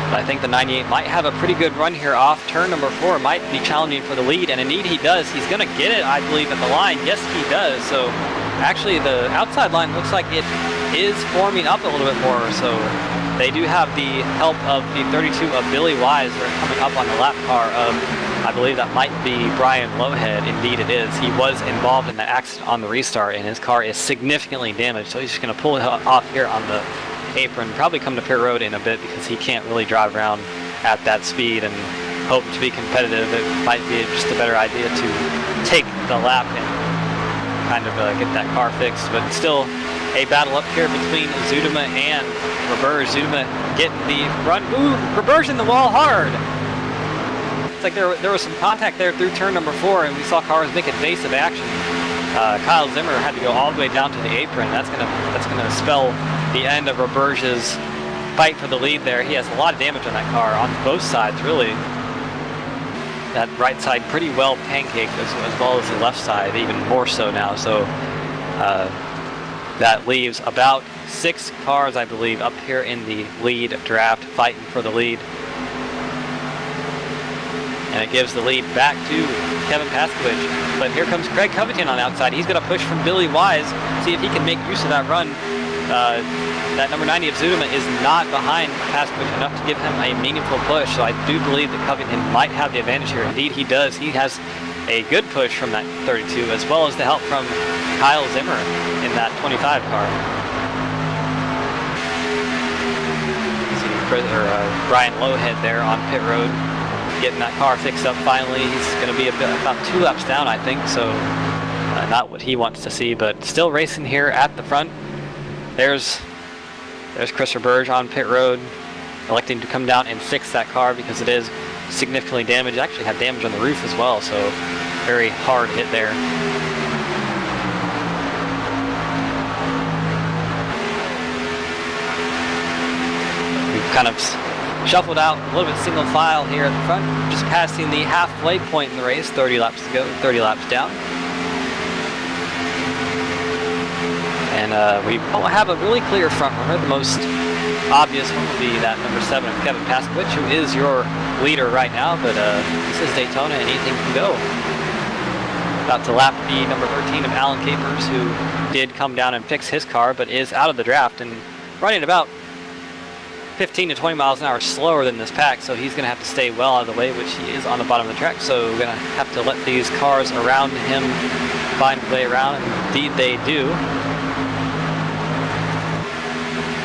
But I think the 98 might have a pretty good run here off turn number 4. Might be challenging for the lead, and indeed he does. He's going to get it, I believe, at the line. Yes, he does. So actually the outside line looks like it is forming up a little bit more. So they do have the help of the 32 of Billy Wise. They're coming up on the lap car of, I believe that might be Brian Lowhead. Indeed it is. He was involved in that accident on the restart, and his car is significantly damaged. So he's just going to pull it off here on the apron, probably come to pit road in a bit because he can't really drive around at that speed and hope to be competitive. It might be just a better idea to take the lap and kind of get that car fixed, but still a battle up here between Zuidema and Roberge. Zuidema getting the run. Ooh, Roberge in the wall hard. It's like there was some contact there through turn number 4, and we saw cars make evasive action. Kyle Zimmer had to go all the way down to the apron. That's gonna spell the end of Roberge's fight for the lead there. He has a lot of damage on that car on both sides, really. That right side pretty well pancaked, as well as the left side, even more so now. So that leaves about 6 cars, I believe, up here in the lead draft, fighting for the lead. And it gives the lead back to Kevin Paskowicz. But here comes Craig Covington on the outside. He's going to push from Billy Wise, see if he can make use of that run. That number 90 of Zuidema is not behind Paskowicz enough to give him a meaningful push, so I do believe that Covington might have the advantage here. Indeed he does. He has a good push from that 32, as well as the help from Kyle Zimmer in that 25 car. See Brian Lowhead there on pit road, getting that car fixed up finally. He's going to be about 2 laps down, I think, so not what he wants to see, but still racing here at the front. There's Chris Roberge on pit road, electing to come down and fix that car because it is significantly damaged. It actually had damage on the roof as well, so very hard hit there. We've kind of shuffled out a little bit single file here at the front, just passing the halfway point in the race. 30 laps to go, 30 laps down. And we don't have a really clear front runner. The most obvious one would be that number 7 of Kevin Paskowicz, who is your leader right now, but this is Daytona and anything can go. About to lap the number 13 of Alan Capers, who did come down and fix his car, but is out of the draft and running about 15 to 20 miles an hour slower than this pack, so he's going to have to stay well out of the way, which he is on the bottom of the track. So we're going to have to let these cars around him find a way around, and indeed they do.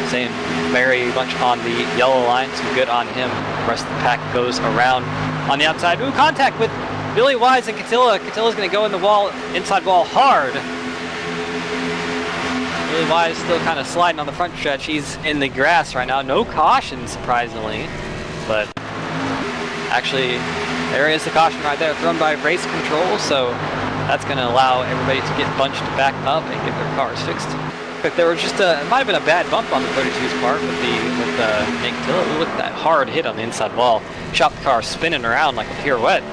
Staying very much on the yellow line, so good on him. The rest of the pack goes around on the outside. Ooh, contact with Billy Wise and Catilla. Catilla's going to go in the wall, inside wall hard. Billy Wise still kind of sliding on the front stretch. He's in the grass right now. No caution, surprisingly, but actually there is the caution right there thrown by race control, so that's going to allow everybody to get bunched back up and get their cars fixed. There was just it might have been a bad bump on the 32's part with Nate Catilla. Look at that hard hit on the inside wall. Shot the car spinning around like a pirouette.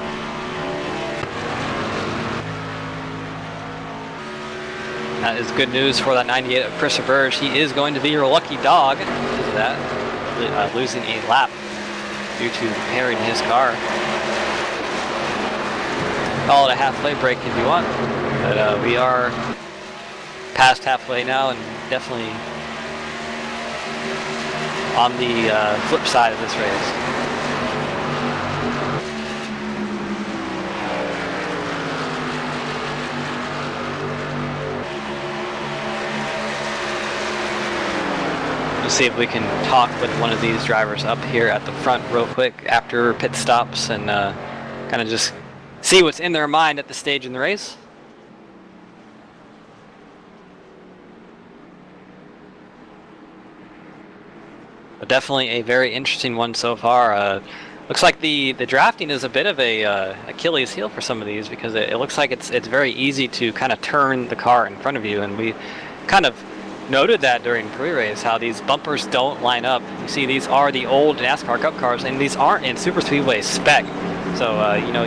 That is good news for that 98 of Chris Verge. He is going to be your lucky dog because of that, losing a lap due to repairing his car. Call it a halfway break if you want, but we are past halfway now and definitely on the flip side of this race. We'll see if we can talk with one of these drivers up here at the front real quick after pit stops and kind of just see what's in their mind at this stage in the race. But definitely a very interesting one so far. Looks like the drafting is a bit of a Achilles heel for some of these because it looks like it's very easy to kind of turn the car in front of you, and we kind of noted that during pre-race how these bumpers don't line up. You see, these are the old NASCAR Cup cars, and these aren't in Super Speedway spec. So you know,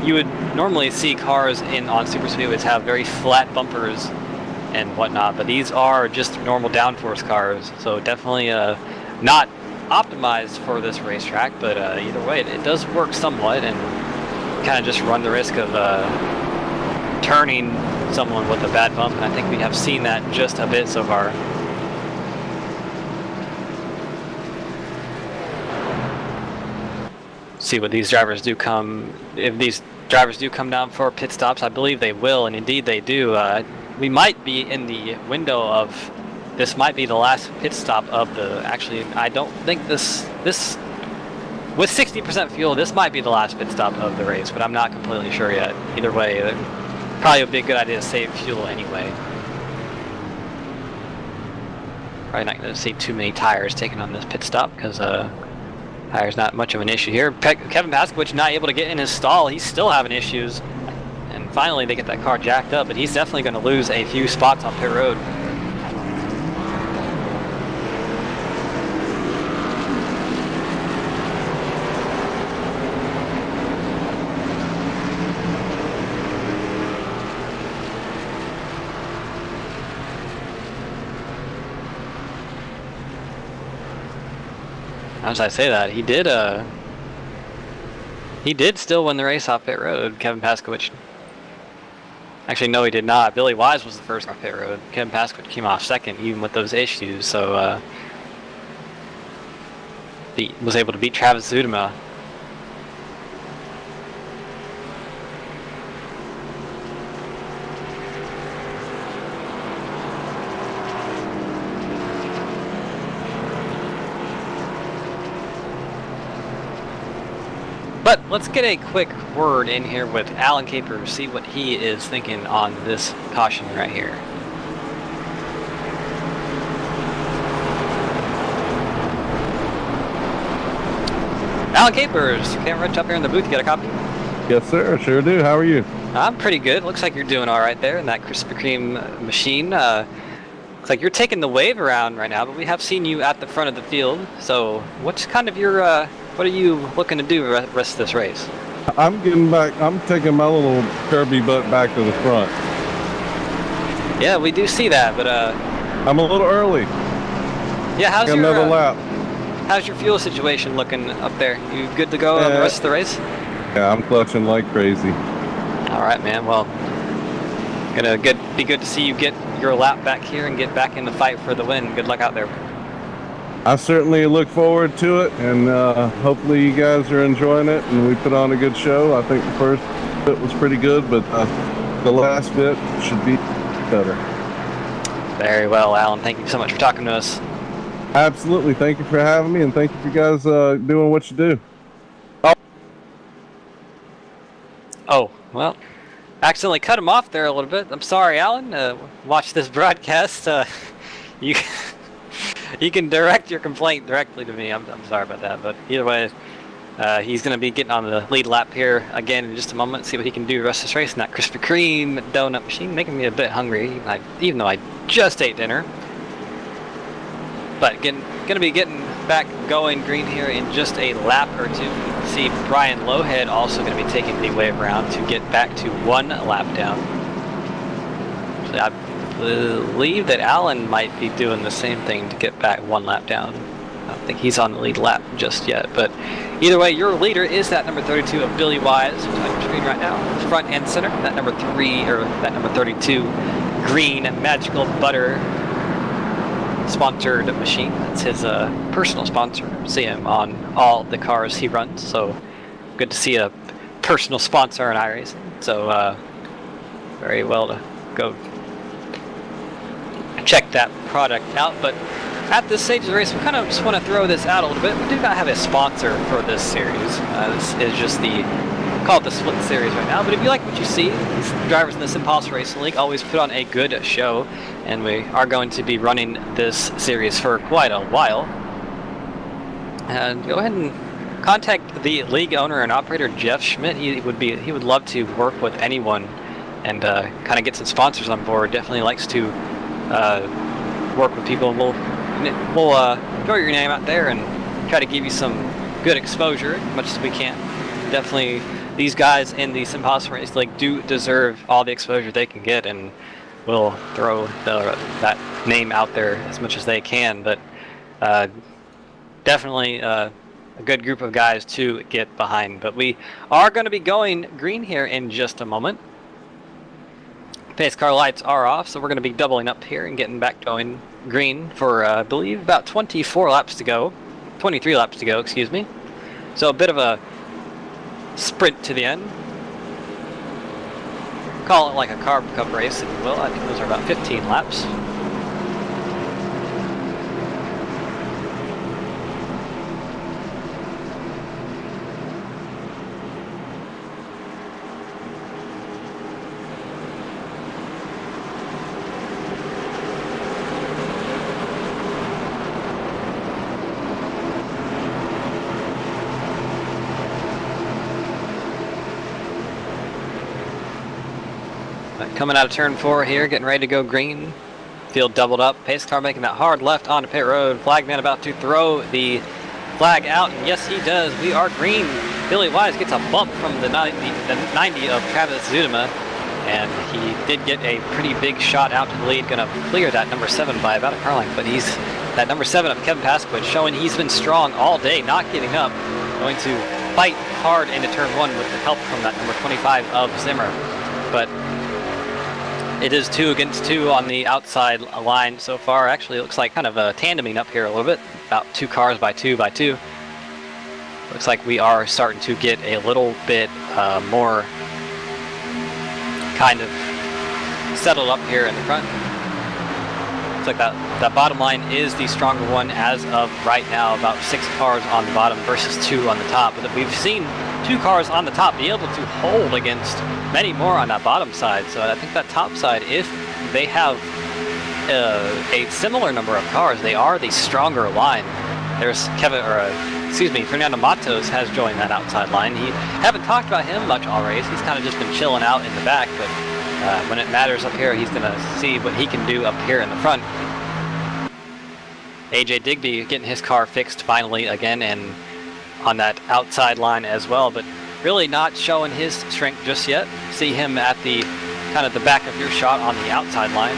you would normally see cars on Super Speedways have very flat bumpers and whatnot, but these are just normal downforce cars. So definitely not optimized for this racetrack, but either way, it does work somewhat, and kind of just run the risk of turning someone with a bad bump, and I think we have seen that just a bit so far. See what these drivers do if these drivers do come down for pit stops. I believe they will, and indeed they do. We might be in the window of this might be the last pit stop of actually, I don't think this with 60% fuel, this might be the last pit stop of the race, but I'm not completely sure yet. Either way, it probably would be a good idea to save fuel anyway. Probably not going to see too many tires taken on this pit stop because tires not much of an issue here. Kevin Paskowicz not able to get in his stall. He's still having issues, and finally they get that car jacked up, but he's definitely going to lose a few spots on pit road. As I say that, he did still win the race off pit road, Kevin Paskowicz. Actually, no, he did not. Billy Wise was the first off pit road. Kevin Paskowicz came off second, even with those issues, so he was able to beat Travis Zudema. But let's get a quick word in here with Alan Caper, see what he is thinking on this caution right here. Alan Capers, can't rush up here in the booth, get a copy? Yes, sir, sure do. How are you? I'm pretty good. Looks like you're doing all right there in that Krispy Kreme machine. Looks like you're taking the wave around right now, but we have seen you at the front of the field. So what's kind of your what are you looking to do the rest of this race? I'm getting back. I'm taking my little Kirby butt back to the front. Yeah, we do see that, but I'm a little early. Yeah, how's your another lap? How's your fuel situation looking up there? You good to go on the rest of the race? Yeah, I'm clutching like crazy. All right, man. Well, be good to see you get your lap back here and get back in the fight for the win. Good luck out there. I certainly look forward to it, and hopefully you guys are enjoying it, and we put on a good show. I think the first bit was pretty good, but the last bit should be better. Very well, Alan. Thank you so much for talking to us. Absolutely. Thank you for having me, and thank you for you guys doing what you do. Oh, well, accidentally cut him off there a little bit. I'm sorry, Alan. Watch this broadcast. You you can direct your complaint directly to me. I'm sorry about that, but either way, he's going to be getting on the lead lap here again in just a moment. See what he can do the rest of this race in that Krispy Kreme donut machine, making me a bit hungry, even though I just ate dinner. But going to be getting back going green here in just a lap or two. See Brian Lowhead also going to be taking the wave around to get back to 1 lap down. So I believe that Alan might be doing the same thing to get back 1 lap down. I don't think he's on the lead lap just yet, but either way, your leader is that number 32 of Billy Wise, who's on your screen right now, front and center. That number 32 green Magical Butter sponsored machine. That's his personal sponsor. See him on all the cars he runs, so good to see a personal sponsor in iRacing. So very well to go check that product out. But at this stage of the race, we kind of just want to throw this out a little bit. We do not have a sponsor for this series. This is just call it the Split Series right now. But if you like what you see, these drivers in the SimPossible Racing League always put on a good show, and we are going to be running this series for quite a while. And go ahead and contact the league owner and operator, Jeff Schmidt. He would love to work with anyone and kind of get some sponsors on board. Definitely likes to work with people. We'll throw your name out there and try to give you some good exposure as much as we can. Definitely, these guys in the SimPossible Racing League do deserve all the exposure they can get, and we'll throw that name out there as much as they can. But definitely a good group of guys to get behind. But we are going to be going green here in just a moment. Pace car lights are off, so we're going to be doubling up here and getting back going green for, I believe, about 23 laps to go, excuse me. So a bit of a sprint to the end. Call it like a Carb Cup race, if you will. I think those are about 15 laps. Coming out of turn 4 here, getting ready to go green. Field doubled up. Pace car making that hard left onto pit road. Flagman about to throw the flag out, and yes, he does. We are green. Billy Wise gets a bump from the 90 of Travis Zudema, and he did get a pretty big shot out to the lead. Going to clear that number 7 by about a car length, but he's that number 7 of Kevin Pasquich, showing he's been strong all day, not giving up. Going to fight hard into turn 1 with the help from that number 25 of Zimmer, but it is 2 against 2 on the outside line so far. Actually, it looks like kind of tandeming up here a little bit. About 2 cars by 2 by 2. Looks like we are starting to get a little bit more kind of settled up here in the front. Looks like that bottom line is the stronger one as of right now. About 6 cars on the bottom versus 2 on the top. But we've seen 2 cars on the top be able to hold against many more on that bottom side. So I think that top side, if they have a similar number of cars, they are the stronger line. There's Fernando Matos has joined that outside line. Haven't talked about him much all race. He's kind of just been chilling out in the back, but when it matters up here, he's going to see what he can do up here in the front. AJ Digby getting his car fixed finally again, and on that outside line as well, but really not showing his strength just yet. See him at the kind of the back of your shot on the outside line.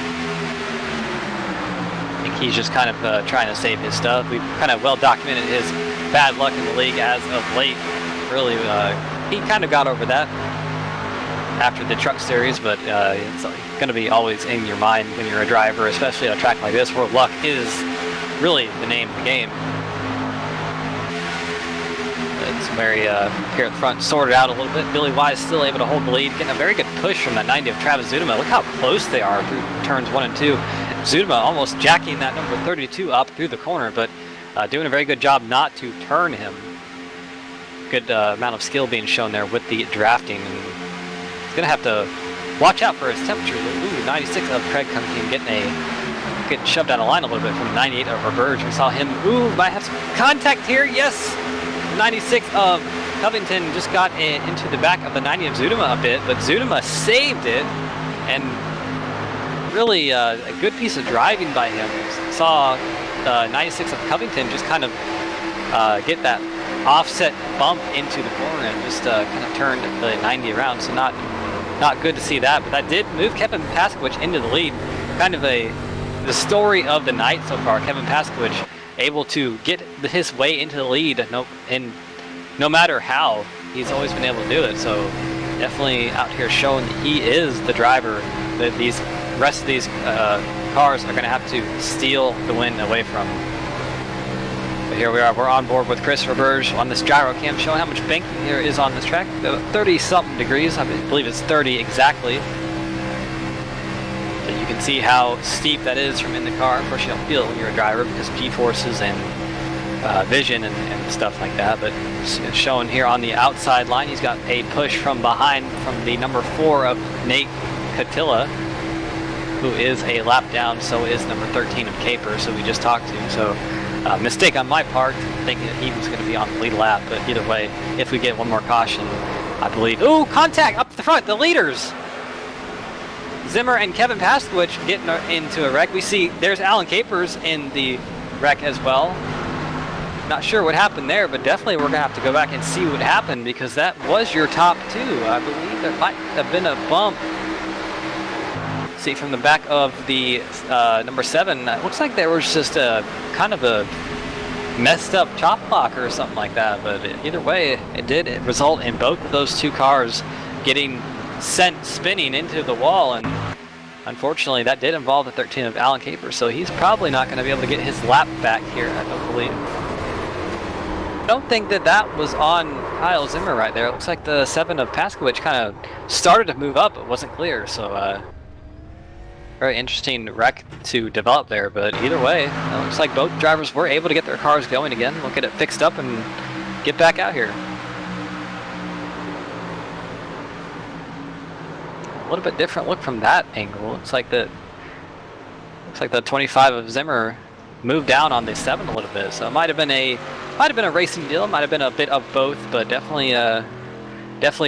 I think he's just kind of trying to save his stuff. We've kind of well documented his bad luck in the league as of late. Really, he kind of got over that after the truck series, but it's going to be always in your mind when you're a driver, especially on a track like this where luck is really the name of the game. It's very here at the front, sorted out a little bit. Billy Wise still able to hold the lead, getting a very good push from that 90 of Travis Zudema. Look how close they are through turns 1 and 2. Zudema almost jacking that number 32 up through the corner, but doing a very good job not to turn him. Good amount of skill being shown there with the drafting. And he's going to have to watch out for his temperature. Ooh, 96 of Craig Cunningham getting shoved out of line a little bit from 98 of Roberge. We saw him, ooh, might have some contact here, yes! 96 of Covington just got into the back of the 90 of Zudema a bit, but Zudema saved it, and really a good piece of driving by him. Saw 96 of Covington just kind of get that offset bump into the corner and just kind of turned the 90 around, so not good to see that, but that did move Kevin Paskowicz into the lead. Kind of the story of the night so far. Kevin Paskowicz able to get his way into the lead, and no matter how, he's always been able to do it. So definitely out here showing that he is the driver that these rest of these cars are going to have to steal the win away from. But here we are, we're on board with Chris Roberge on this gyro cam, showing how much banking there is on this track. 30-something degrees, I believe it's 30 exactly. So you can see how steep that is from in the car. Of course, you don't feel it when you're a driver because G-forces and vision and stuff like that. But it's shown here on the outside line, he's got a push from behind from the number 4 of Nate Catilla, who is a lap down. So is number 13 of Capers, who we just talked to. So mistake on my part, thinking that he was going to be on the lead lap. But either way, if we get one more caution, I believe. Ooh, contact up the front, the leaders. Zimmer and Kevin Paskowicz getting into a wreck. We see there's Alan Capers in the wreck as well. Not sure what happened there, but definitely we're going to have to go back and see what happened, because that was your top 2. I believe there might have been a bump. See, from the back of the number 7, it looks like there was just a kind of a messed up chop block or something like that. But either way, it did result in both of those 2 cars getting sent spinning into the wall, and unfortunately that did involve the 13 of Alan Capers, so he's probably not going to be able to get his lap back here, I don't believe. I don't think that was on Kyle Zimmer right there. It looks like the 7 of Paskowicz kind of started to move up but wasn't clear, so very interesting wreck to develop there. But either way, it looks like both drivers were able to get their cars going again. We'll get it fixed up and get back out here. A little bit different look from that angle. Looks like the 25 of Zimmer moved down on the 7 a little bit. So it might have been a racing deal. It might have been a bit of both, but definitely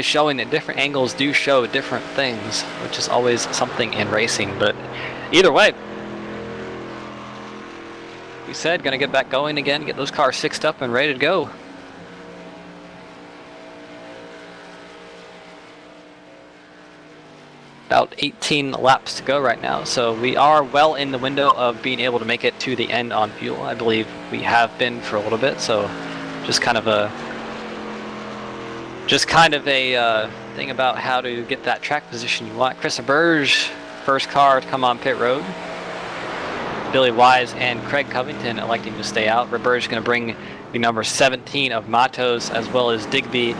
showing that different angles do show different things, which is always something in racing. But either way, we said gonna get back going again, get those cars fixed up and ready to go. About 18 laps to go right now, so we are well in the window of being able to make it to the end on fuel. I believe we have been for a little bit, so just kind of a thing about how to get that track position you want. Chris Roberge, first car to come on pit road. Billy Wise and Craig Covington electing to stay out. Roberge going to bring the number 17 of Matos, as well as Digby,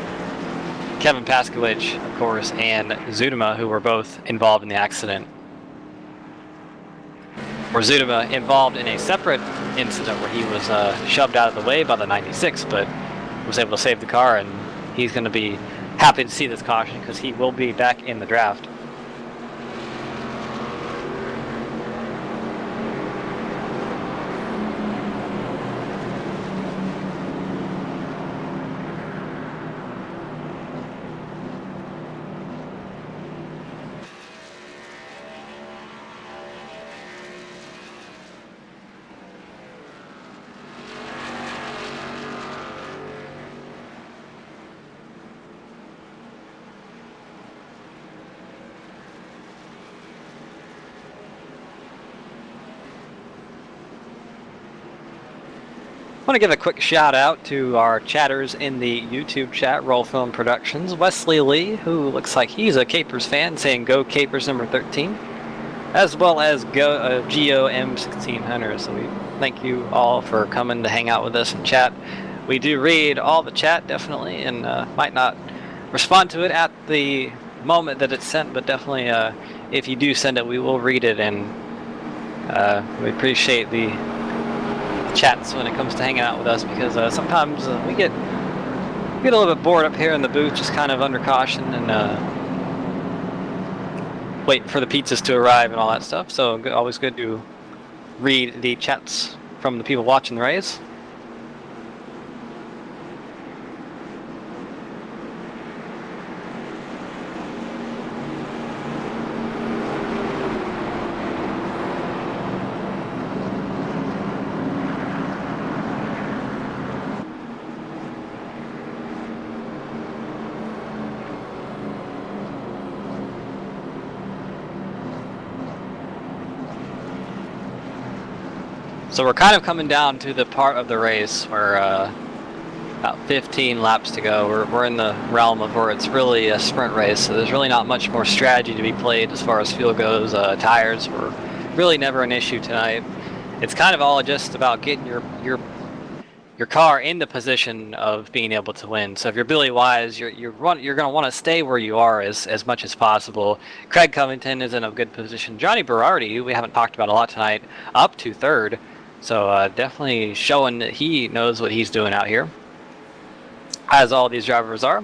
Kevin Paskowicz, of course, and Zudema, who were both involved in the accident. Or Zudema involved in a separate incident where he was shoved out of the way by the 96, but was able to save the car, and he's going to be happy to see this caution because he will be back in the draft. I want to give a quick shout out to our chatters in the YouTube chat, Roll Film Productions. Wesley Lee, who looks like he's a Capers fan, saying go Capers number 13, as well as go GO M1600. So we Thank you all for coming to hang out with us and chat. We do read all the chat, definitely, and might not respond to it at the moment that it's sent, but definitely if you do send it, we will read it, and we appreciate the chats when it comes to hanging out with us, because sometimes we get a little bit bored up here in the booth, just kind of under caution and waiting for the pizzas to arrive and all that stuff. So always good to read the chats from the people watching the race. So we're kind of coming down to the part of the race where about 15 laps to go. We're in the realm of where it's really a sprint race, so there's really not much more strategy to be played as far as fuel goes. Tires were really never an issue tonight. It's kind of all just about getting your car in the position of being able to win. So if you're Billy Wise, you're going to want to stay where you are as much as possible. Craig Covington is in a good position. Johnny Berardi, who we haven't talked about a lot tonight, up to third. So definitely showing that he knows what he's doing out here, as all these drivers are.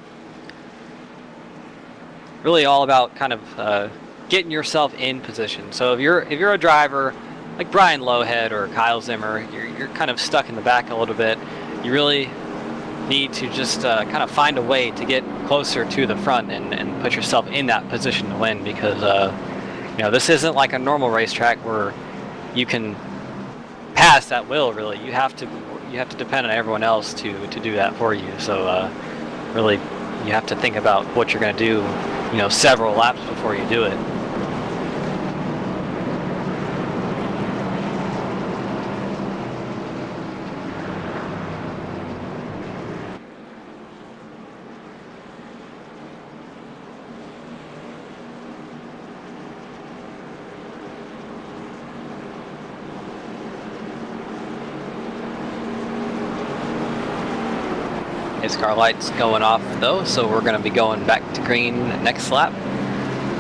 Really all about kind of getting yourself in position. So if you're a driver like Brian Lowhead or Kyle Zimmer, you're kind of stuck in the back a little bit. You really need to just kind of find a way to get closer to the front and put yourself in that position to win, because this isn't like a normal racetrack where you can pass at will. Really, you have to depend on everyone else to do that for you. So really, you have to think about what you're going to do, several laps before you do it. His car light's going off though, so we're going to be going back to green next lap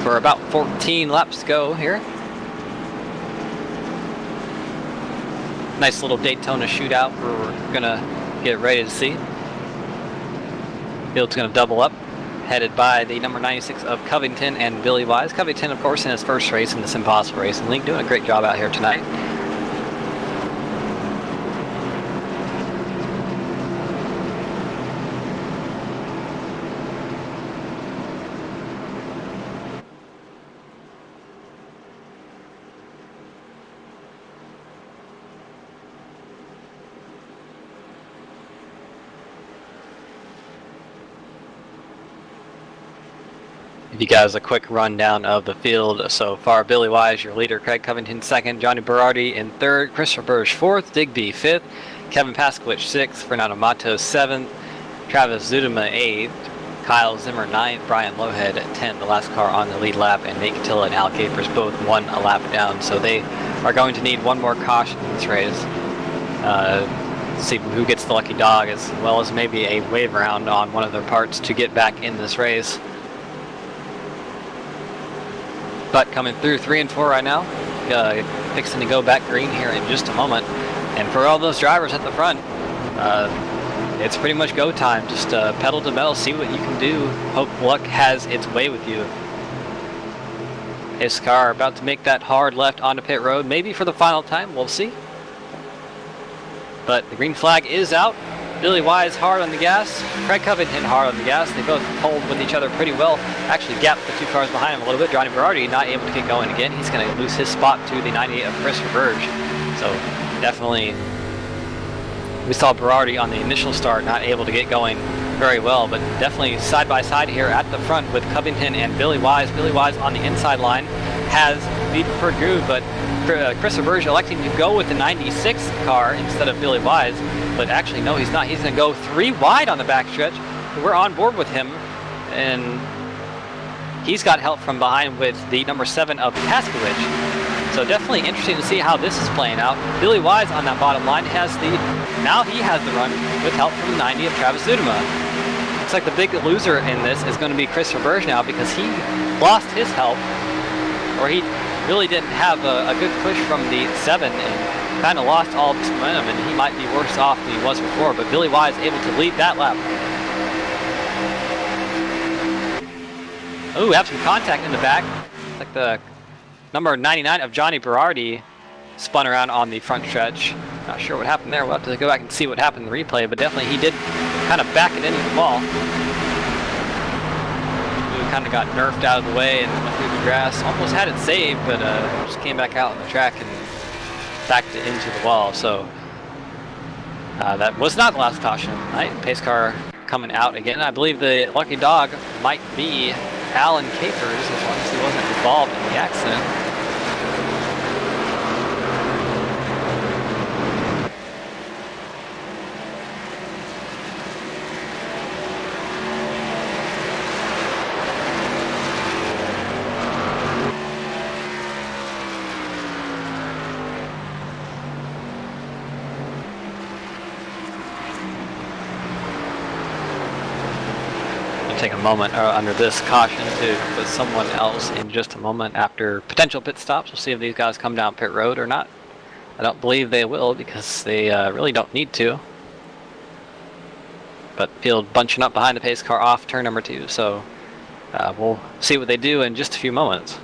for about 14 laps to go here. Nice little Daytona shootout where we're going to get ready to see. Field's going to double up, headed by the number 96 of Covington and Billy Wise. Covington, of course, in his first race in the SimPossible Racing League, doing a great job out here tonight. Give you guys a quick rundown of the field so far. Billy Wise, your leader. Craig Covington second. Johnny Berardi in third. Christopher Burge fourth. Digby fifth. Kevin Paskowicz sixth. Fernando Matos seventh. Travis Zudema eighth. Kyle Zimmer ninth. Brian Lowhead 10th, the last car on the lead lap. And Nate Catilla and Al Capers both one a lap down. So they are going to need one more caution in this race. See who gets the lucky dog, as well as maybe a wave round on one of their parts to get back in this race. But coming through 3 and 4 right now, fixing to go back green here in just a moment. And for all those drivers at the front, it's pretty much go time. Just pedal to metal, see what you can do. Hope luck has its way with you. His car about to make that hard left onto pit road, maybe for the final time, we'll see. But the green flag is out. Billy Wise hard on the gas, Craig Covington hard on the gas. They both hold with each other pretty well. Actually gapped the two cars behind him a little bit. Johnny Berardi not able to get going again. He's going to lose his spot to the 98 of Christopher Burge. So definitely, we saw Berardi on the initial start not able to get going very well, but definitely side by side here at the front with Covington and Billy Wise. Billy Wise on the inside line has the preferred groove, but Christopher Burge electing to go with the 96 car instead of Billy Wise. But actually, no, he's not. He's going to go 3 wide on the backstretch. We're on board with him, and he's got help from behind with the number 7 of Paskowicz. So definitely interesting to see how this is playing out. Billy Wise on that bottom line now he has the run with help from the 90 of Travis Zudema. Looks like the big loser in this is going to be Christopher Burge now, because he lost his help, or he really didn't have a good push from the 7 and kind of lost all of his momentum, and he might be worse off than he was before, but Billy Wise able to lead that lap. Oh, we have some contact in the back. Like the number 99 of Johnny Berardi spun around on the front stretch. Not sure what happened there. We'll have to go back and see what happened in the replay, but definitely he did kind of back it into the wall. He kind of got nerfed out of the way and went through the grass. Almost had it saved, but just came back out on the track and backed it into the wall. So that was not the last caution of the night. Pace car coming out again. I believe the lucky dog might be Alan Capers, as long as he wasn't involved in the accident. Take a moment under this caution to put someone else in just a moment after potential pit stops. We'll see if these guys come down pit road or not. I don't believe they will, because they really don't need to. But field bunching up behind the pace car off turn number 2, so we'll see what they do in just a few moments.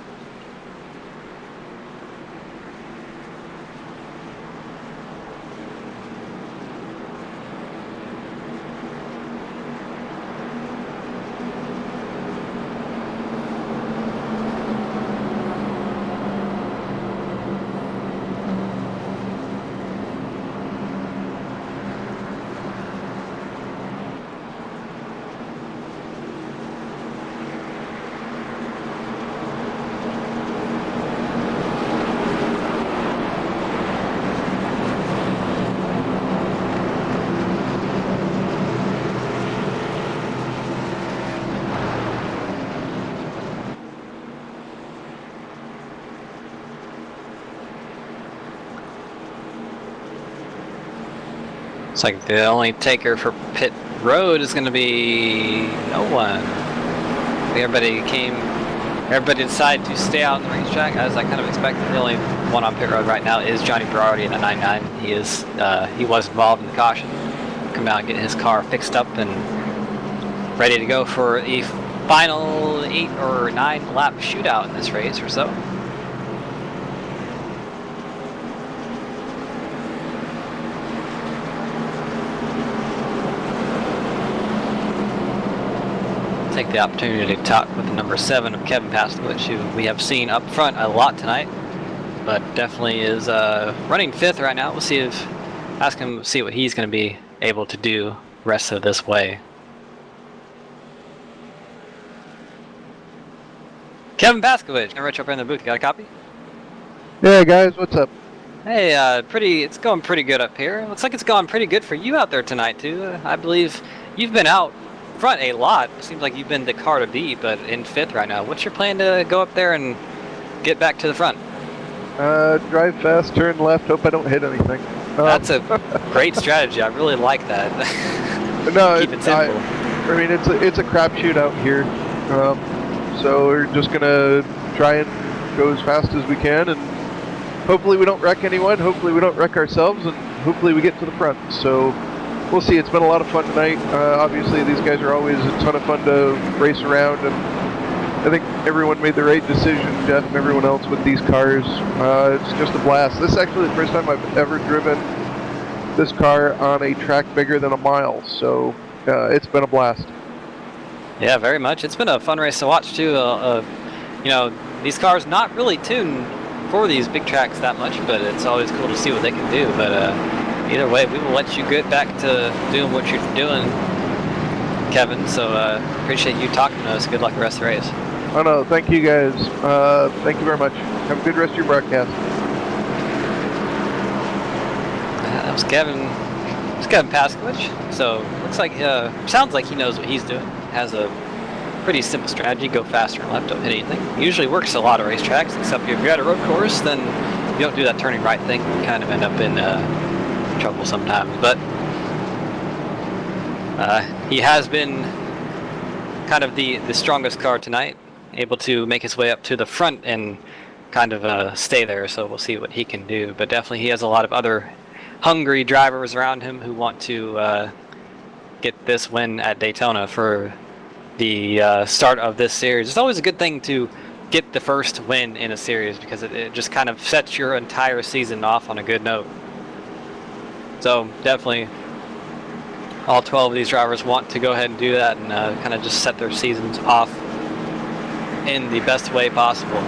Looks like the only taker for pit road is going to be no one. Everybody decided to stay out on the racetrack, as I kind of expected. The only one on pit road right now is Johnny Berardi in the 99. He was involved in the caution. Come out and get his car fixed up and ready to go for the final 8 or 9 lap shootout in this race or so. Take the opportunity to talk with the number 7 of Kevin Pastovich, who we have seen up front a lot tonight, but definitely is running 5th right now. We'll ask him, see what he's going to be able to do rest of this way. Kevin Pastovich, Rich up in the booth. You got a copy? Yeah, guys, what's up? Hey, it's going pretty good up here. Looks like it's gone pretty good for you out there tonight too. I believe you've been out front a lot. It seems like you've been the car to beat, but in 5th right now. What's your plan to go up there and get back to the front? Drive fast, turn left, hope I don't hit anything. That's a great strategy. I really like that. No, keep it simple. I mean, it's a crapshoot out here, so we're just gonna try and go as fast as we can, and hopefully we don't wreck anyone. Hopefully we don't wreck ourselves, and hopefully we get to the front. So we'll see. It's been a lot of fun tonight. Obviously, these guys are always a ton of fun to race around, and I think everyone made the right decision, Jeff and everyone else, with these cars. It's just a blast. This is actually the first time I've ever driven this car on a track bigger than a mile, so it's been a blast. Yeah, very much. It's been a fun race to watch too. You know, these cars not really tuned for these big tracks that much, but it's always cool to see what they can do. But either way, we will let you get back to doing what you're doing, Kevin. So appreciate you talking to us. Good luck the rest of the race. Oh no, thank you guys. Thank you very much. Have a good rest of your broadcast. That was Kevin. It's Kevin Paskovich. So looks like sounds like he knows what he's doing. Has a Pretty simple strategy, go faster and left, don't hit anything. Usually works a lot of racetracks, except if you're at a road course, then if you don't do that turning right thing, you kind of end up in trouble sometimes. But he has been kind of the strongest car tonight, able to make his way up to the front and kind of stay there, so we'll see what he can do. But definitely he has a lot of other hungry drivers around him who want to get this win at Daytona for the start of this series. It's always a good thing to get the first win in a series because it just kind of sets your entire season off on a good note. So definitely all 12 of these drivers want to go ahead and do that and kind of just set their seasons off in the best way possible.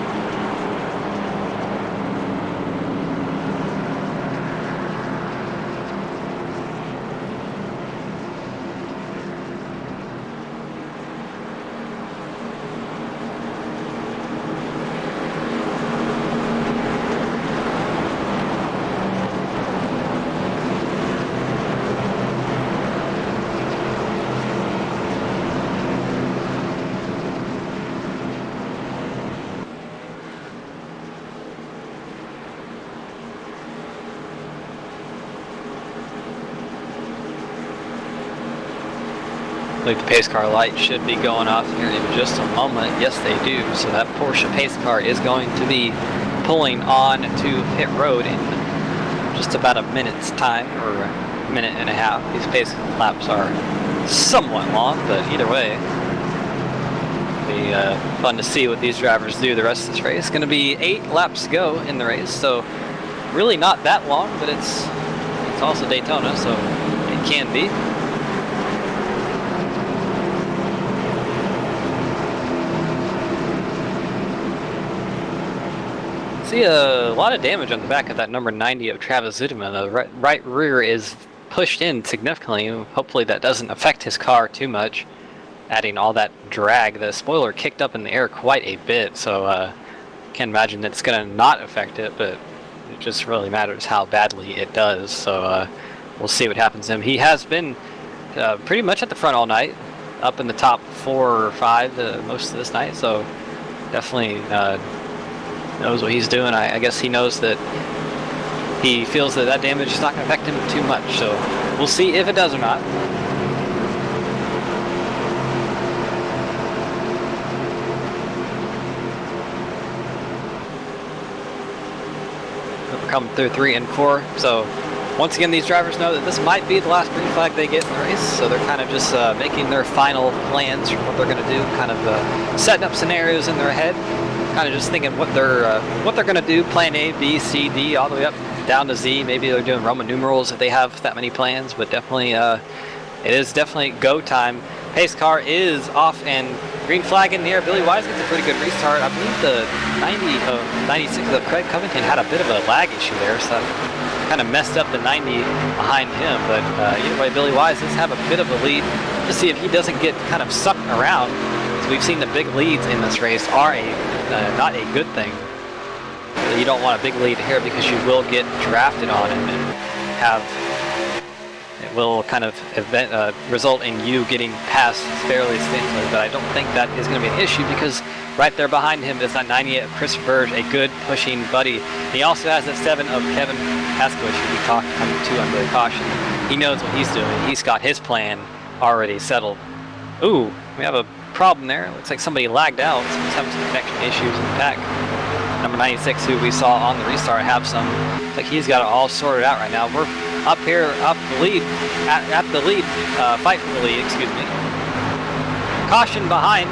I believe the pace car light should be going off here in just a moment. Yes, they do. So that Porsche pace car is going to be pulling on to pit road in just about a minute's time, or a minute and a half. These pace laps are somewhat long, but either way, it'll be fun to see what these drivers do the rest of this race. It's going to be 8 laps to go in the race, so really not that long, but it's also Daytona, so it can be. See a lot of damage on the back of that number 90 of Travis Zuderman. The right rear is pushed in significantly. Hopefully that doesn't affect his car too much, adding all that drag. The spoiler kicked up in the air quite a bit, so can't imagine that it's going to not affect it, but it just really matters how badly it does. So we'll see what happens to him. He has been pretty much at the front all night, up in the top 4 or 5 most of this night, so definitely knows what he's doing. I guess he knows that he feels that damage is not going to affect him too much, so we'll see if it does or not. We're coming through 3 and 4, so once again these drivers know that this might be the last green flag they get in the race, so they're kind of just making their final plans for what they're going to do, kind of setting up scenarios in their head, kind of just thinking what they're going to do, plan A, B, C, D, all the way up down to Z. Maybe they're doing Roman numerals if they have that many plans, but definitely it is definitely go time. Pace car is off and green flag in the air. Billy Wise gets a pretty good restart. I believe the 96 of Craig Covington had a bit of a lag issue there, so kind of messed up the 90 behind him, but either way, Billy Wise does have a bit of a lead. To see if he doesn't get kind of sucked around, because we've seen the big leads in this race are not a good thing. You don't want a big lead here because you will get drafted on him and it will kind of result in you getting passed fairly simply, but I don't think that is going to be an issue because right there behind him is that 98 of Chris Verge, a good pushing buddy. He also has that 7 of Kevin Paskowicz, who we talked to under the caution. He knows what he's doing. He's got his plan already settled. Ooh, we have a problem there. Looks like somebody lagged out. Someone's having some connection issues in the pack. Number 96, who we saw on the restart, have some. Looks like he's got it all sorted out right now. We're up here, up the lead, at the lead, fight for the lead, excuse me. Caution behind.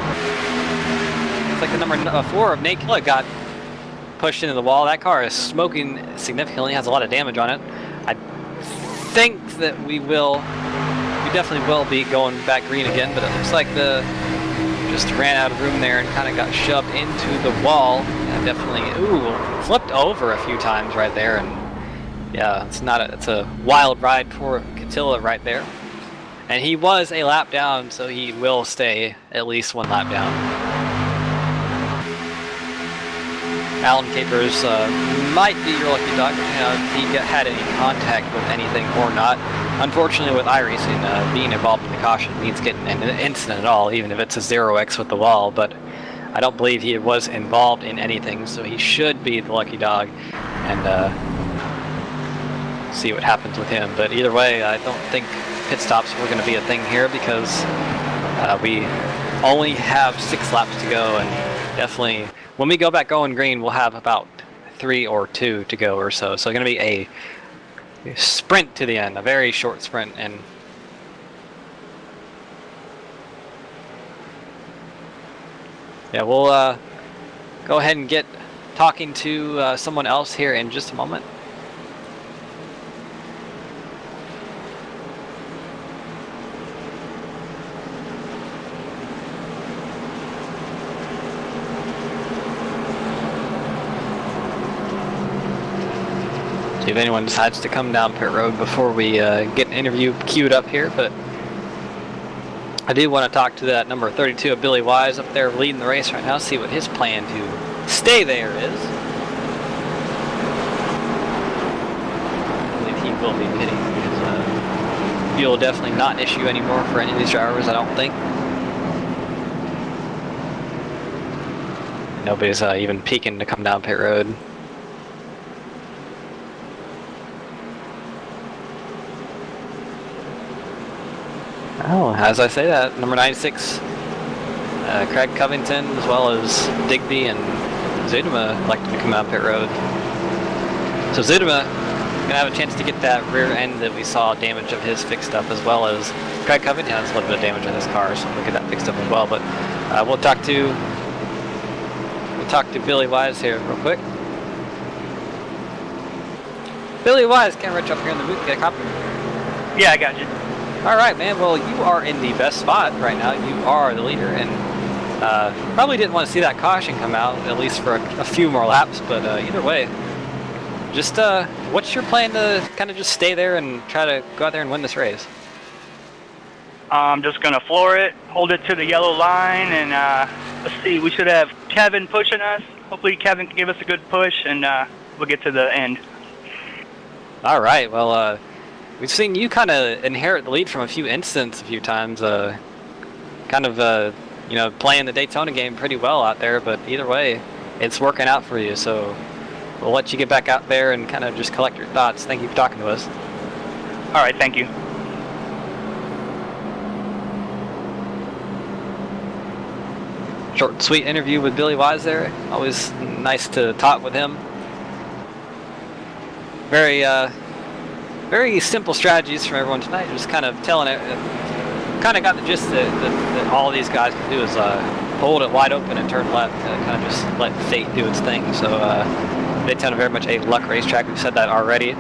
Looks like the number 4 of Nate Killa got pushed into the wall. That car is smoking significantly, has a lot of damage on it. I think that we definitely will be going back green again, but it looks like just ran out of room there and kind of got shoved into the wall. Yeah, definitely, flipped over a few times right there, and yeah, it's a wild ride for Catilla right there. And he was a lap down, so he will stay at least 1 lap down. Alan Capers might be your lucky dog, if he had any contact with anything or not. Unfortunately, with iRacing, being involved in the caution means getting an incident at all, even if it's a 0x with the wall, but I don't believe he was involved in anything, so he should be the lucky dog, and see what happens with him. But either way, I don't think pit stops were going to be a thing here, because we only have 6 laps to go, and definitely when we go back going green, we'll have about 3 or 2 to go or so. So it's going to be a sprint to the end, a very short sprint. And yeah, we'll go ahead and get talking to someone else here in just a moment. See if anyone decides to come down pit road before we get an interview queued up here, but I do want to talk to that number 32 of Billy Wise up there leading the race right now, see what his plan to stay there is. I believe he will be pitting, because fuel definitely not an issue anymore for any of these drivers, I don't think. Nobody's even peeking to come down pit road. Oh, as I say that, number 96, Craig Covington, as well as Digby and Zudema elected to come out pit road. So Zudema gonna have a chance to get that rear end that we saw damage of his fixed up, as well as Craig Covington has a little bit of damage on his car, so we'll get that fixed up as well. But we'll talk to Billy Wise here real quick. Billy Wise, can Rich up here in the booth get a copy? Yeah, I got you. All right, man. Well, you are in the best spot right now. You are the leader, and probably didn't want to see that caution come out, at least for a few more laps. But either way, just what's your plan to kind of just stay there and try to go out there and win this race? I'm just gonna floor it, hold it to the yellow line, and let's see. We should have Kevin pushing us. Hopefully, Kevin can give us a good push, and we'll get to the end. All right. Well, we've seen you kind of inherit the lead from a few incidents a few times. Kind of, playing the Daytona game pretty well out there. But either way, it's working out for you. So we'll let you get back out there and kind of just collect your thoughts. Thank you for talking to us. All right, thank you. Short and sweet interview with Billy Wise there. Always nice to talk with him. Very simple strategies from everyone tonight. Just kind of telling it, kind of got the gist that all these guys can do is hold it wide open and turn left, kind of just let fate do its thing. So Daytona very much a luck racetrack. We've said that already.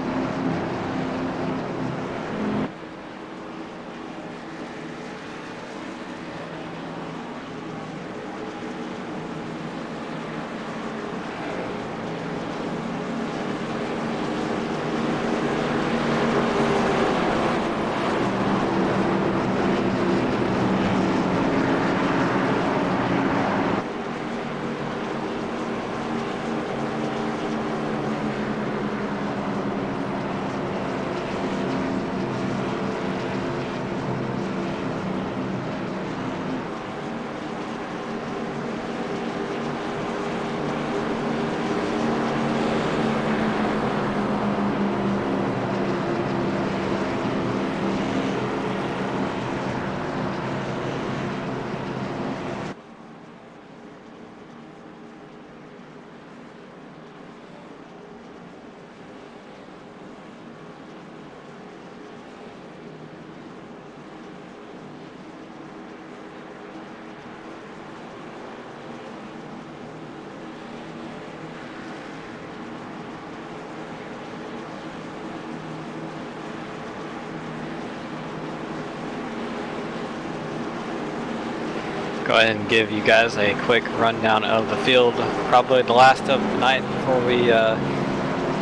Go ahead and give you guys a quick rundown of the field, probably the last of the night before we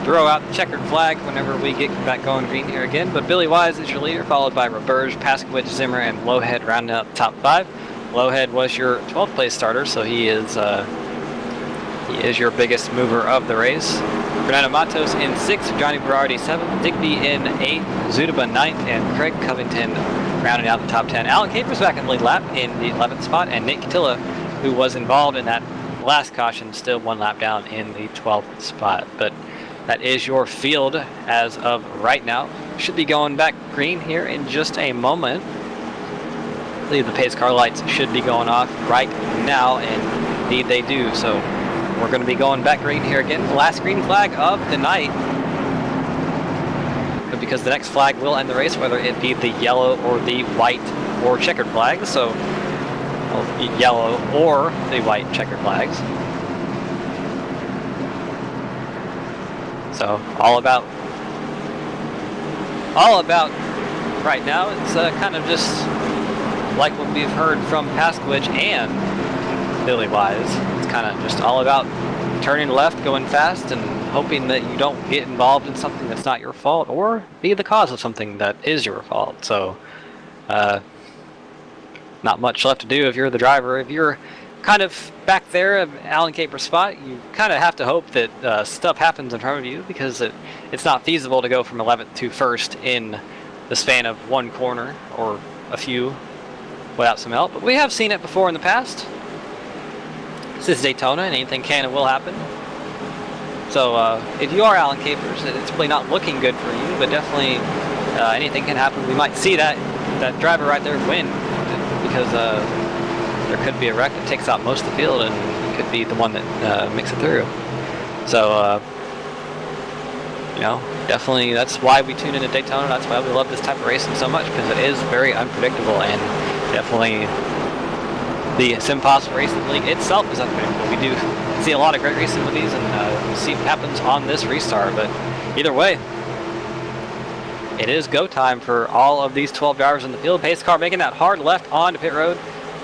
throw out the checkered flag whenever we get back going green here again. But Billy Wise is your leader, followed by Roberge, Paskowitz, Zimmer, and Lowhead rounding out the top 5. Lowhead was your 12th place starter, so he is He is your biggest mover of the race. Fernando Matos in 6th, Johnny Berardi 7th, Digby in 8th, Zudaba 9th, and Craig Covington rounding out the top 10. Alan Capers back in the lead lap in the 11th spot, and Nate Catilla, who was involved in that last caution, still 1 lap down in the 12th spot. But that is your field as of right now. Should be going back green here in just a moment. I believe the pace car lights should be going off right now, and indeed they do. So we're going to be going back green here again. The last green flag of the night, because the next flag will end the race, whether it be the yellow or the white or checkered flags. So yellow or the white checkered flags. So all about right now. It's kind of just like what we've heard from Pasquich and Billy Wise. It's kind of just all about turning left, going fast, and hoping that you don't get involved in something that's not your fault or be the cause of something that is your fault. So not much left to do if you're the driver. If you're kind of back there at Alan Caper's spot, you kind of have to hope that stuff happens in front of you, because it's not feasible to go from 11th to 1st in the span of one corner or a few without some help. But we have seen it before in the past. This is Daytona, and anything can and will happen. So if you are Alan Capers, it's really not looking good for you, but definitely anything can happen. We might see that driver right there win, because there could be a wreck that takes out most of the field, and he could be the one that makes it through. So, you know, definitely that's why we tune into Daytona. That's why we love this type of racing so much, because it is very unpredictable, and definitely the SimPossible Racing League itself is unpredictable. We do see a lot of great racing with these, and we'll see what happens on this restart. But either way, it is go time for all of these 12 drivers in the field. Pace car making that hard left onto pit road.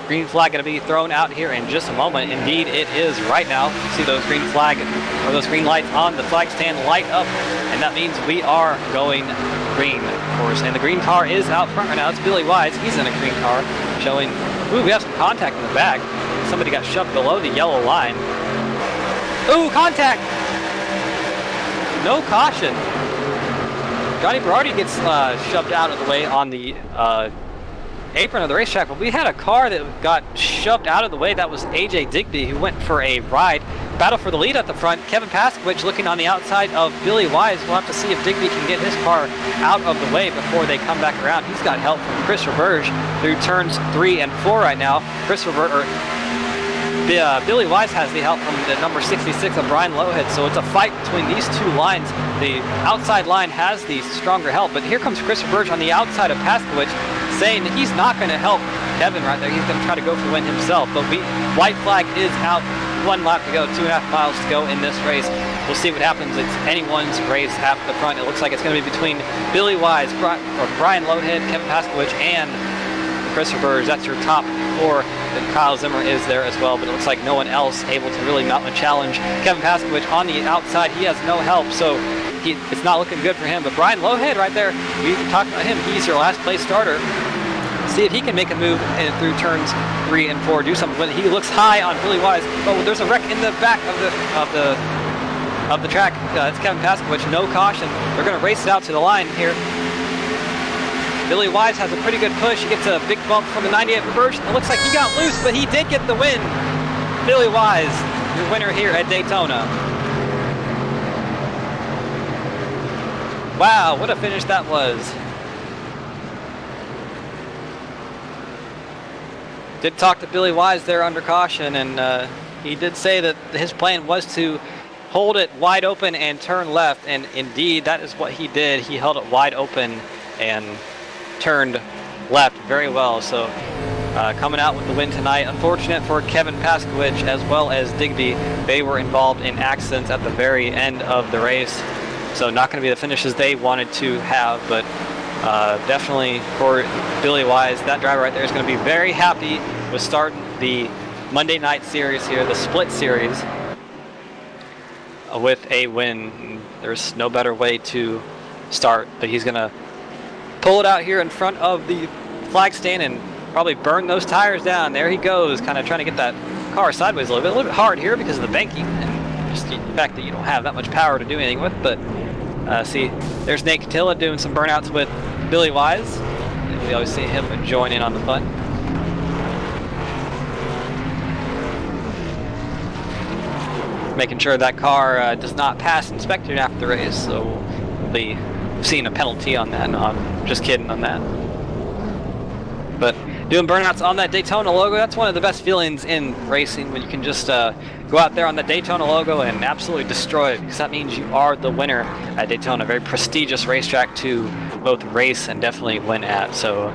Green flag going to be thrown out here in just a moment. Indeed, it is right now. You see those green flag or those green lights on the flag stand light up, and that means we are going green, of course. And the green car is out front right now. It's Billy Wise. He's in a green car, showing. Ooh, we have some contact in the back. Somebody got shoved below the yellow line. Ooh, contact! No caution. Johnny Berardi gets shoved out of the way on the apron of the racetrack, but we had a car that got shoved out of the way. That was AJ Digby, who went for a ride. Battle for the lead at the front. Kevin Pasquich looking on the outside of Billy Wise. We'll have to see if Digby can get his car out of the way before they come back around. He's got help from Chris Roberge through turns 3 and 4 right now. Billy Wise has the help from the number 66 of Brian Lowhead, so it's a fight between these two lines. The outside line has the stronger help, but here comes Chris Roberge on the outside of Pasquich, saying that he's not going to help Kevin right there. He's going to try to go for the win himself, but white flag is out. 1 lap to go, 2.5 miles to go in this race. We'll see what happens. It's anyone's race at the front. It looks like it's going to be between Billy Wise, Brian Lowhead, Kevin Pasquich, and Chris Roberge. That's your top 4. Kyle Zimmer is there as well, but it looks like no one else able to really mount a challenge. Kevin Pasquich on the outside, he has no help, so it's not looking good for him. But Brian Lowhead right there, we talked about him. He's your last place starter. See if he can make a move through turns 3 and 4. Do something with it. He looks high on Billy Wise. Oh, there's a wreck in the back of the track. It's Kevin Pasquich. No caution. They're going to race it out to the line here. Billy Wise has a pretty good push. He gets a big bump from the 98 Roberge. It looks like he got loose, but he did get the win. Billy Wise, your winner here at Daytona. Wow, what a finish that was. Did talk to Billy Wise there under caution, and he did say that his plan was to hold it wide open and turn left, and indeed that is what he did. He held it wide open and turned left very well. So coming out with the win tonight. Unfortunate for Kevin Pasquich as well as Digby. They were involved in accidents at the very end of the race, so not going to be the finishes they wanted to have, but definitely for Billy Wise, that driver right there is going to be very happy with starting the Monday night series here, the split series, with a win. There's no better way to start, but he's going to pull it out here in front of the flag stand and probably burn those tires down. There he goes, kind of trying to get that car sideways a little bit hard here because of the banking. And just the fact that you don't have that much power to do anything with. But see, there's Nate Catilla doing some burnouts with Billy Wise. We always see him join in on the fun. Making sure that car does not pass inspection after the race, so we'll be seeing a penalty on that. No, I'm just kidding on that. But doing burnouts on that Daytona logo, that's one of the best feelings in racing, when you can just go out there on the Daytona logo and absolutely destroy it, because that means you are the winner at Daytona. A very prestigious racetrack to both race and definitely win at. So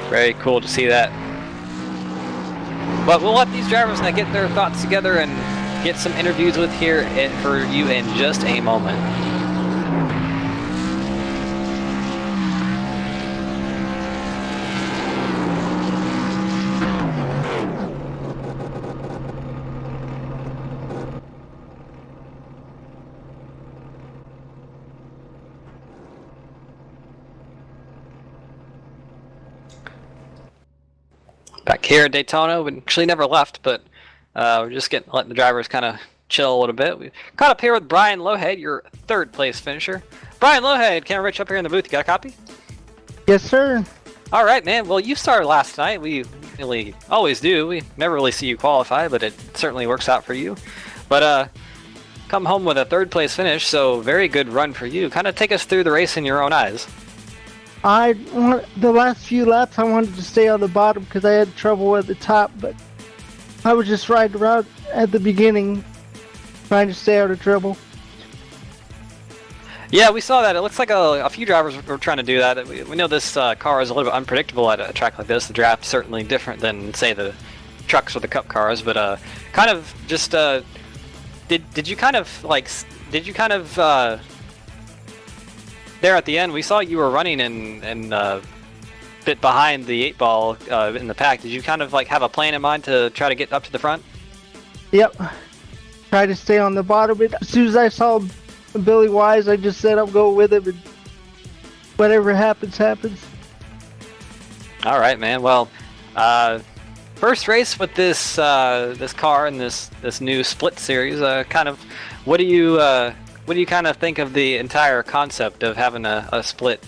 very cool to see that. But we'll let these drivers now get their thoughts together and get some interviews with here for you in just a moment. Back here at Daytona, we actually never left, but we're just letting the drivers kind of chill a little bit. We caught up here with Brian Lohead, your third place finisher. Brian Lohead, Cameron Rich up here in the booth. You got a copy? Yes, sir. All right, man. Well, you started last night. We really always do. We never really see you qualify, but it certainly works out for you. But come home with a third place finish, so very good run for you. Kind of take us through the race in your own eyes. The last few laps I wanted to stay on the bottom because I had trouble at the top, but I was just riding around at the beginning trying to stay out of trouble. Yeah, we saw that. It looks like a few drivers were trying to do that. We know this car is a little bit unpredictable at a track like this. The draft's certainly different than, say, the trucks or the cup cars, but kind of just did you kind of there at the end, we saw you were running and bit behind the 8-ball in the pack. Did you kind of like have a plan in mind to try to get up to the front? Yep. Try to stay on the bottom. As soon as I saw Billy Wise, I just said I'll go with him, and whatever happens, happens. All right, man. Well, first race with this this car and this new split series. Kind of, what do you kind of think of the entire concept of having a split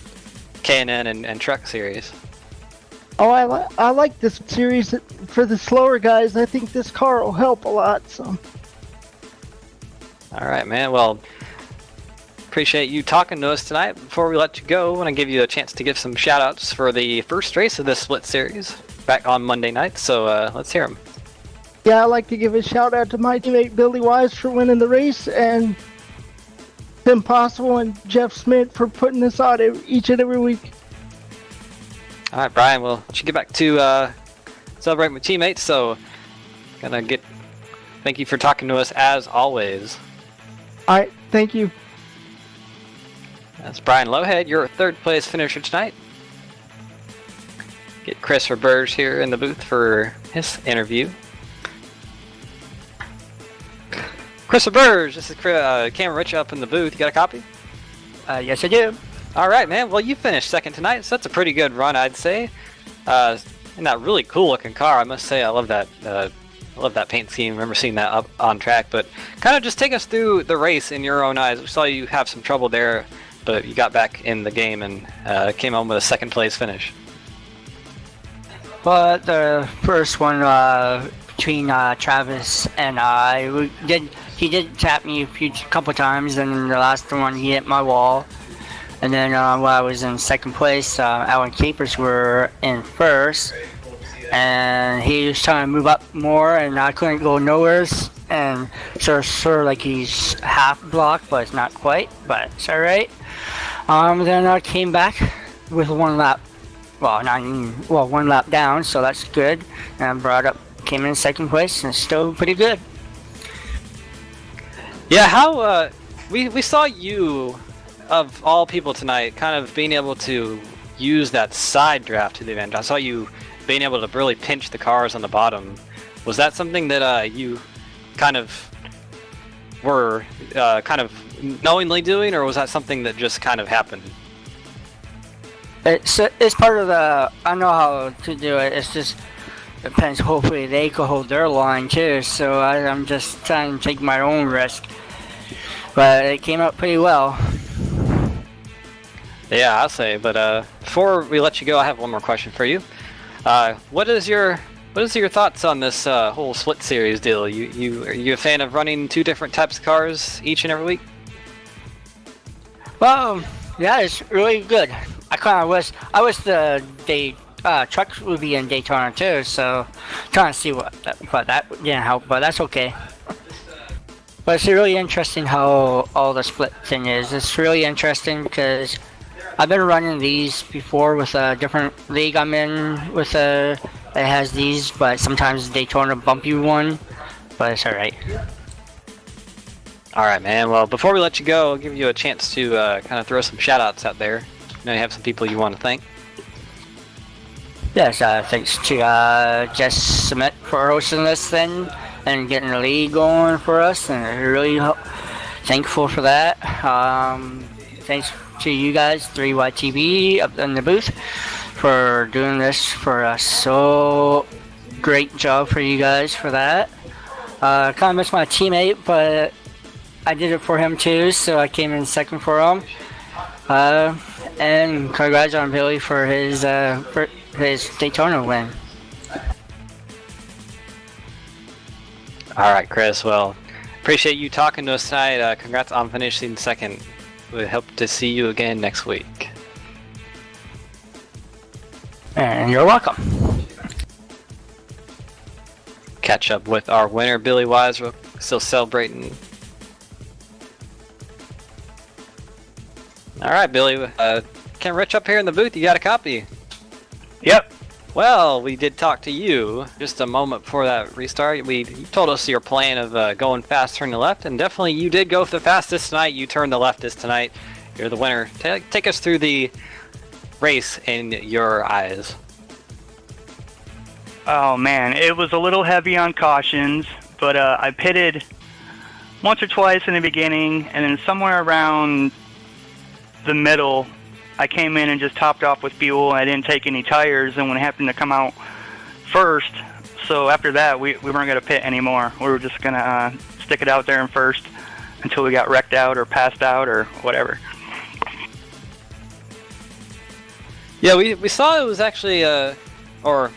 K&N and truck series? Oh, I like this series for the slower guys. I think this car will help a lot. So. All right, man. Well, appreciate you talking to us tonight. Before we let you go, I want to give you a chance to give some shout-outs for the first race of this split series back on Monday night. So let's hear them. Yeah, I'd like to give a shout-out to my teammate Billy Wise for winning the race, and SimPossible and Jeff Smith for putting this on each and every week. All right, Brian. Well, let you get back to celebrating with teammates. So, thank you for talking to us as always. All right, thank you. That's Brian Lohead, your third place finisher tonight. Get Chris Burge here in the booth for his interview. Chris Burge, this is Cameron Rich up in the booth. You got a copy? Yes, I do. All right, man. Well, you finished second tonight, so that's a pretty good run, I'd say. And that really cool-looking car, I must say, I love that. I love that paint scheme. I remember seeing that up on track. But kind of just take us through the race in your own eyes. We saw you have some trouble there, but you got back in the game and came home with a second-place finish. Well, the first one between Travis and I, he did tap me a couple times, and the last one he hit my wall. And then while I was in second place, Alan Capers were in first, and he was trying to move up more, and I couldn't go nowhere. And sort of like he's half blocked, but it's not quite, but it's all right. Then I came back with one lap. Well, one lap down, so that's good. And came in second place, and still pretty good. Yeah, how we saw you, of all people tonight, kind of being able to use that side draft to the advantage. I saw you being able to really pinch the cars on the bottom. Was that something that you kind of were kind of knowingly doing, or was that something that just kind of happened? It's part of the. I know how to do it. It's just depends. Hopefully they could hold their line too. So I'm just trying to take my own risk. But it came out pretty well. Yeah, I'll say. But before we let you go, I have one more question for you. What is your thoughts on this whole split series deal? Are you a fan of running 2 different types of cars each and every week? Well, yeah, it's really good. I wish the trucks would be in Daytona too. So trying to see but that didn't help. But that's okay. But it's really interesting how all the split thing is. It's really interesting because I've been running these before with a different league I'm in with it has these, but sometimes Daytona bump you one, but it's alright. Alright, man. Well, before we let you go, I'll give you a chance to kind of throw some shout-outs out there. I know you have some people you want to thank. Yes, thanks to Jess Smith for hosting this thing and getting the league going for us, and I'm really thankful for that. Thanks to you guys, 3YTV up in the booth, for doing this for us. So great job for you guys for that. Kind of missed my teammate, but I did it for him too, so I came in second for him. And congrats on Billy for his Daytona win. All right, Chris. Well, appreciate you talking to us tonight. Congrats on finishing second. We hope to see you again next week. And you're welcome. Catch up with our winner, Billy Wise. We're still celebrating. All right, Billy. Ken Rich up here in the booth. You got a copy? Yep. Well, we did talk to you just a moment before that restart. You told us your plan of going fast, turn to left, and definitely you did go the fastest tonight. You turned the leftest tonight. You're the winner. Take us through the race in your eyes. Oh man, it was a little heavy on cautions, but I pitted once or twice in the beginning, and then somewhere around the middle, I came in and just topped off with fuel. I didn't take any tires, and when it happened to come out first, so after that, we weren't going to pit anymore. We were just going to stick it out there in first until we got wrecked out or passed out or whatever. Yeah, we saw it was actually, or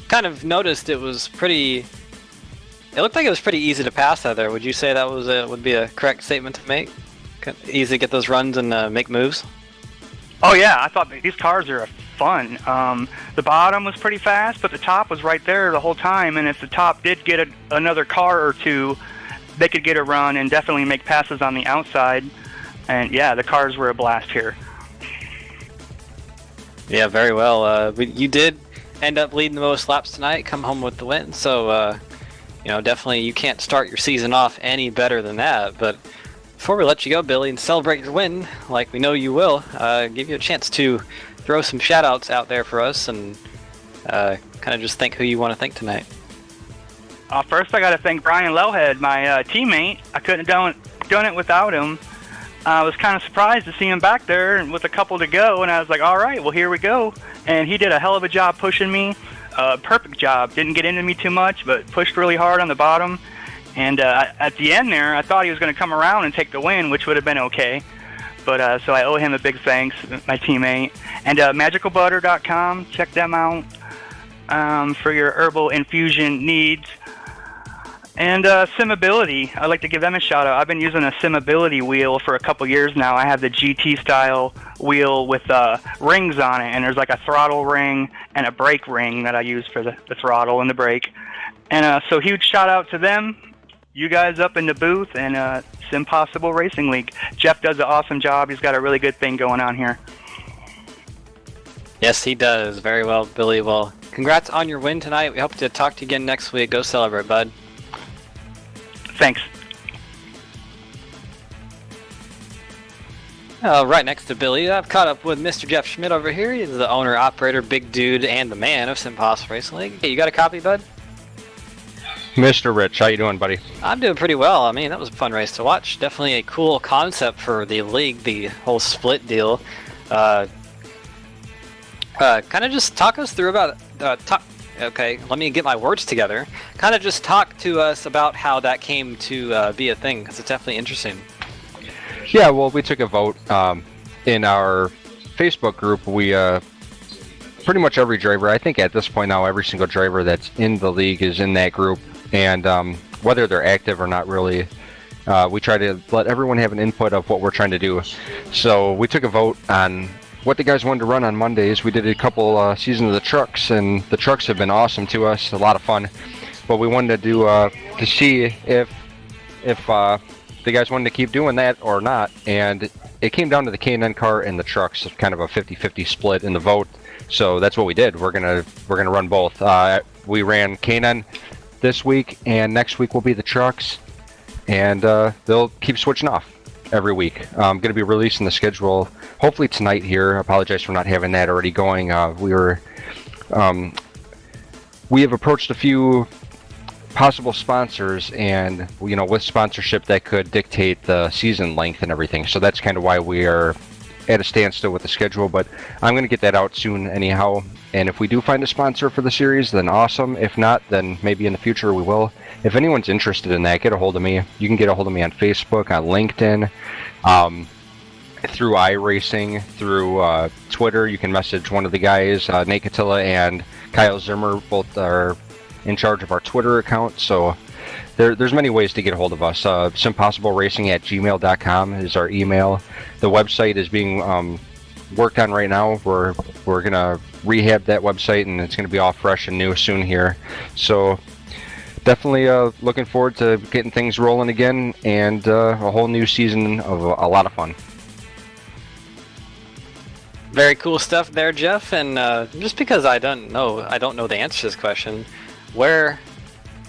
kind of noticed it was pretty. It looked like it was pretty easy to pass out there. Would you say that would be a correct statement to make? Easy to get those runs and make moves. Oh yeah, I thought these cars are fun. The bottom was pretty fast, but the top was right there the whole time. And if the top did get another car or two, they could get a run and definitely make passes on the outside. And yeah, the cars were a blast here. Yeah, very well. You did end up leading the most laps tonight, come home with the win. So, definitely you can't start your season off any better than that. But before we let you go, Billy, and celebrate your win, like we know you will, give you a chance to throw some shout-outs out there for us and kind of just think who you want to thank tonight. First, I got to thank Brian Lowhead, my teammate. I couldn't have done it without him. I was kind of surprised to see him back there with a couple to go, and I was like, all right, well, here we go. And he did a hell of a job pushing me. Perfect job. Didn't get into me too much, but pushed really hard on the bottom. And at the end there, I thought he was going to come around and take the win, which would have been okay. But so I owe him a big thanks, my teammate. And magicalbutter.com, check them out for your herbal infusion needs. And SimAbility, I'd like to give them a shout out. I've been using a SimAbility wheel for a couple years now. I have the GT style wheel with rings on it, and there's like a throttle ring and a brake ring that I use for the throttle and the brake. And so huge shout out to them, you guys up in the booth, and SimPossible Racing League. Jeff does an awesome job. He's got a really good thing going on here. Yes, he does. Very well, Billy. Well, congrats on your win tonight. We hope to talk to you again next week. Go celebrate, bud. Thanks. Right next to Billy, I've caught up with Mr. Jeff Schmidt over here. He's the owner, operator, big dude, and the man of SimPossible Racing League. Hey, you got a copy, bud? Mr. Rich, how you doing, buddy? I'm doing pretty well. I mean, that was a fun race to watch. Definitely a cool concept for the league, the whole split deal. Kind of just talk us through about Okay, let me get my words together. Kind of just talk to us about how that came to be a thing, because it's definitely interesting. Yeah, well, we took a vote in our Facebook group. We pretty much every driver, I think at this point now, every single driver that's in the league is in that group, and whether they're active or not really, we try to let everyone have an input of what we're trying to do. So we took a vote on what the guys wanted to run on Mondays. We did a couple seasons of the trucks, and the trucks have been awesome to us, a lot of fun. But we wanted to do to see if the guys wanted to keep doing that or not, and it came down to the K&N car and the trucks, kind of a 50-50 split in the vote. So that's what we did. We're gonna run both. We ran K&N this week, and next week will be the trucks, and they'll keep switching off every week. I'm going to be releasing the schedule hopefully tonight here. I apologize for not having that already going. We have approached a few possible sponsors, and with sponsorship that could dictate the season length and everything. So that's kind of why we are at a standstill with the schedule, but I'm going to get that out soon anyhow. And if we do find a sponsor for the series, then awesome. If not, then maybe in the future we will. If anyone's interested in that, get a hold of me. You can get a hold of me on Facebook, on LinkedIn, through iRacing, through Twitter. You can message one of the guys, Nate Catilla and Kyle Zimmer. Both are in charge of our Twitter account. So there's many ways to get a hold of us. SimPossibleRacing@gmail.com is our email. The website is being worked on right now. We're gonna rehab that website, and it's gonna be all fresh and new soon here. So definitely looking forward to getting things rolling again, and a whole new season of a lot of fun. Very cool stuff there, Jeff. And just because I don't know the answer to this question, where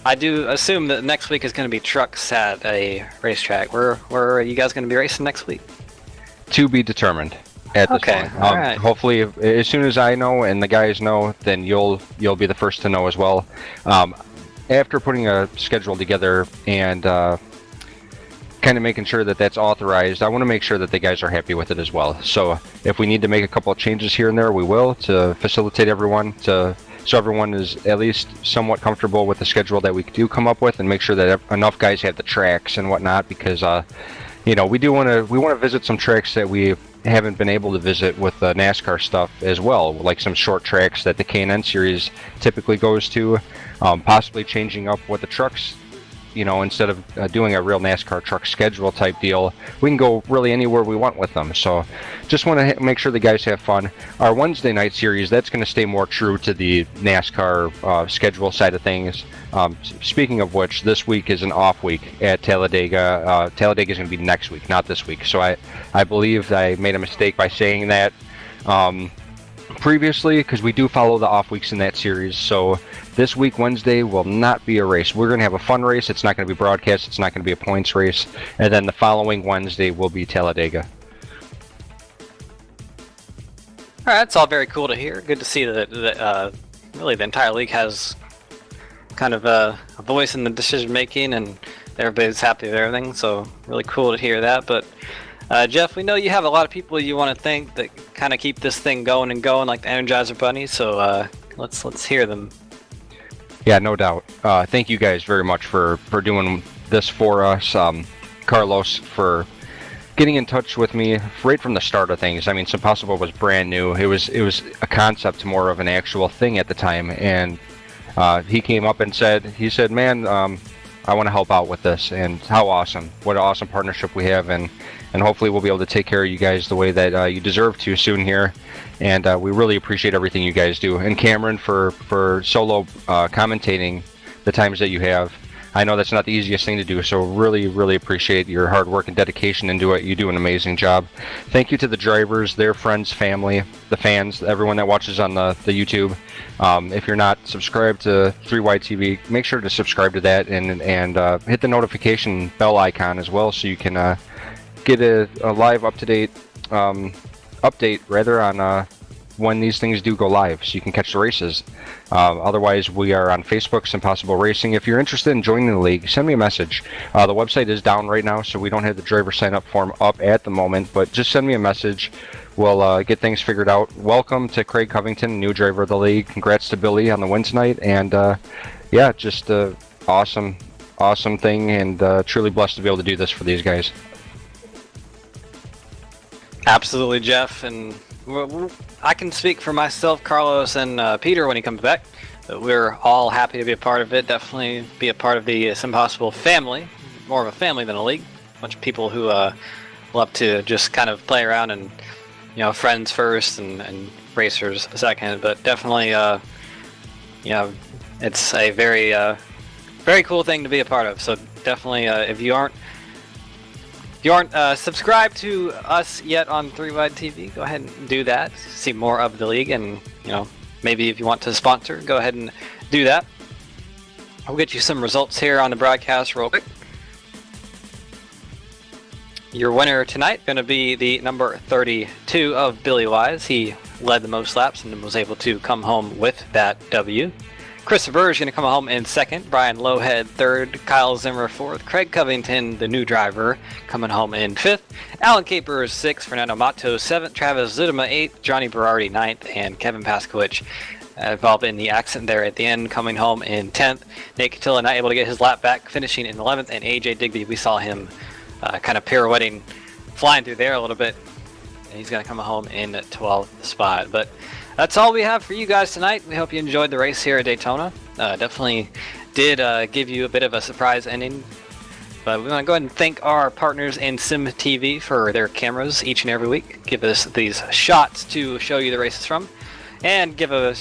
I do assume that next week is going to be trucks at a racetrack. Where are you guys going to be racing next week? To be determined at this point. All right. Hopefully, as soon as I know and the guys know, then you'll be the first to know as well. After putting a schedule together and kind of making sure that that's authorized, I want to make sure that the guys are happy with it as well. So if we need to make a couple of changes here and there, we will, to facilitate everyone, so everyone is at least somewhat comfortable with the schedule that we do come up with, and make sure that enough guys have the tracks and whatnot, because we want to visit some tracks that we haven't been able to visit with the NASCAR stuff as well, like some short tracks that the K&N series typically goes to, possibly changing up what the trucks, instead of doing a real NASCAR truck schedule type deal, we can go really anywhere we want with them. So just want to make sure the guys have fun. Our Wednesday night series, that's going to stay more true to the NASCAR schedule side of things. Speaking of which, this week is an off week at Talladega. Talladega is going to be next week, not this week. So I believe I made a mistake by saying that previously, because we do follow the off weeks in that series. So this week, Wednesday, will not be a race. We're going to have a fun race. It's not going to be broadcast. It's not going to be a points race. And then the following Wednesday will be Talladega. All right, that's all very cool to hear. Good to see that really the entire league has kind of a voice in the decision making, and everybody's happy with everything. So really cool to hear that. But Jeff, we know you have a lot of people you want to thank that kind of keep this thing going and going, like the Energizer Bunny. So let's hear them. Yeah, no doubt. Thank you guys very much for doing this for us. Carlos, for getting in touch with me right from the start of things. I mean, SimPossible was brand new. It was a concept more of an actual thing at the time, and he came up and said, man, I want to help out with this, and how awesome. What an awesome partnership we have, and hopefully we'll be able to take care of you guys the way that you deserve to soon here. And we really appreciate everything you guys do. And Cameron, for solo commentating the times that you have. I know that's not the easiest thing to do, so really, really appreciate your hard work and dedication into it. You do an amazing job. Thank you to the drivers, their friends, family, the fans, everyone that watches on the YouTube. If you're not subscribed to 3Y TV, make sure to subscribe to that, and hit the notification bell icon as well, so you can get a live update on when these things do go live, so you can catch the races. Otherwise, we are on Facebook, SimPossible Racing. If you're interested in joining the league, send me a message. The website is down right now, so we don't have the driver sign up form up at the moment, but just send me a message. we'll get things figured out. Welcome to Craig Covington, new driver of the league. Congrats to Billy on the win tonight, and yeah, just awesome thing, and truly blessed to be able to do this for these guys. Absolutely, Jeff, and I can speak for myself, Carlos, and Peter when he comes back. But we're all happy to be a part of it. Definitely be a part of the SimPossible family. More of a family than a league. A bunch of people who love to just kind of play around and, you know, friends first and racers second. But definitely, you know, it's a very, very cool thing to be a part of. So definitely, if you aren't subscribed to us yet on 3Wide TV, go ahead and do that. See more of the league, and you know, maybe if you want to sponsor, go ahead and do that. I'll get you some results here on the broadcast real quick. Your winner tonight going to be the number 32 of Billy Wise. He led the most laps and was able to come home with that W. Christopher is going to come home in second, Brian Lowhead third, Kyle Zimmer fourth, Craig Covington, the new driver, coming home in fifth, Alan Caper is sixth, Fernando Mato seventh, Travis Zudema eighth, Johnny Berardi ninth, and Kevin Paskowicz involved in the accident there at the end, coming home in 10th. Nate Catilla not able to get his lap back, finishing in 11th, and AJ Digby, we saw him kind of pirouetting, flying through there a little bit, and he's going to come home in 12th spot. But that's all we have for you guys tonight. We hope you enjoyed the race here at Daytona. Definitely did give you a bit of a surprise ending. But we want to go ahead and thank our partners in SimTV for their cameras each and every week. Give us these shots to show you the races from. And give a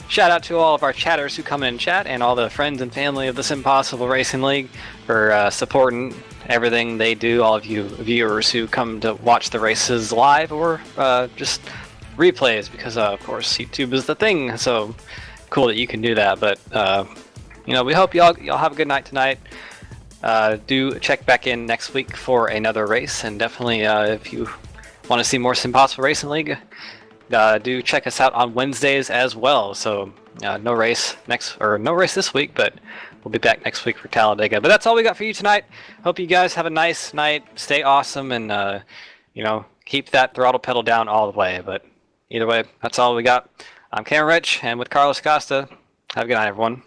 shout out to all of our chatters who come in and chat, and all the friends and family of the SimPossible Racing League for supporting everything they do. All of you viewers who come to watch the races live or just replays, because of course YouTube is the thing, so cool that you can do that. But you know, we hope y'all have a good night tonight. Do check back in next week for another race, and definitely if you want to see more SimPossible Racing League, do check us out on Wednesdays as well. So no race this week, but we'll be back next week for Talladega. But that's all we got for you tonight. Hope you guys have a nice night, stay awesome, and you know, keep that throttle pedal down all the way. But either way, that's all we got. I'm Cameron Rich, and with Carlos Costa. Have a good night, everyone.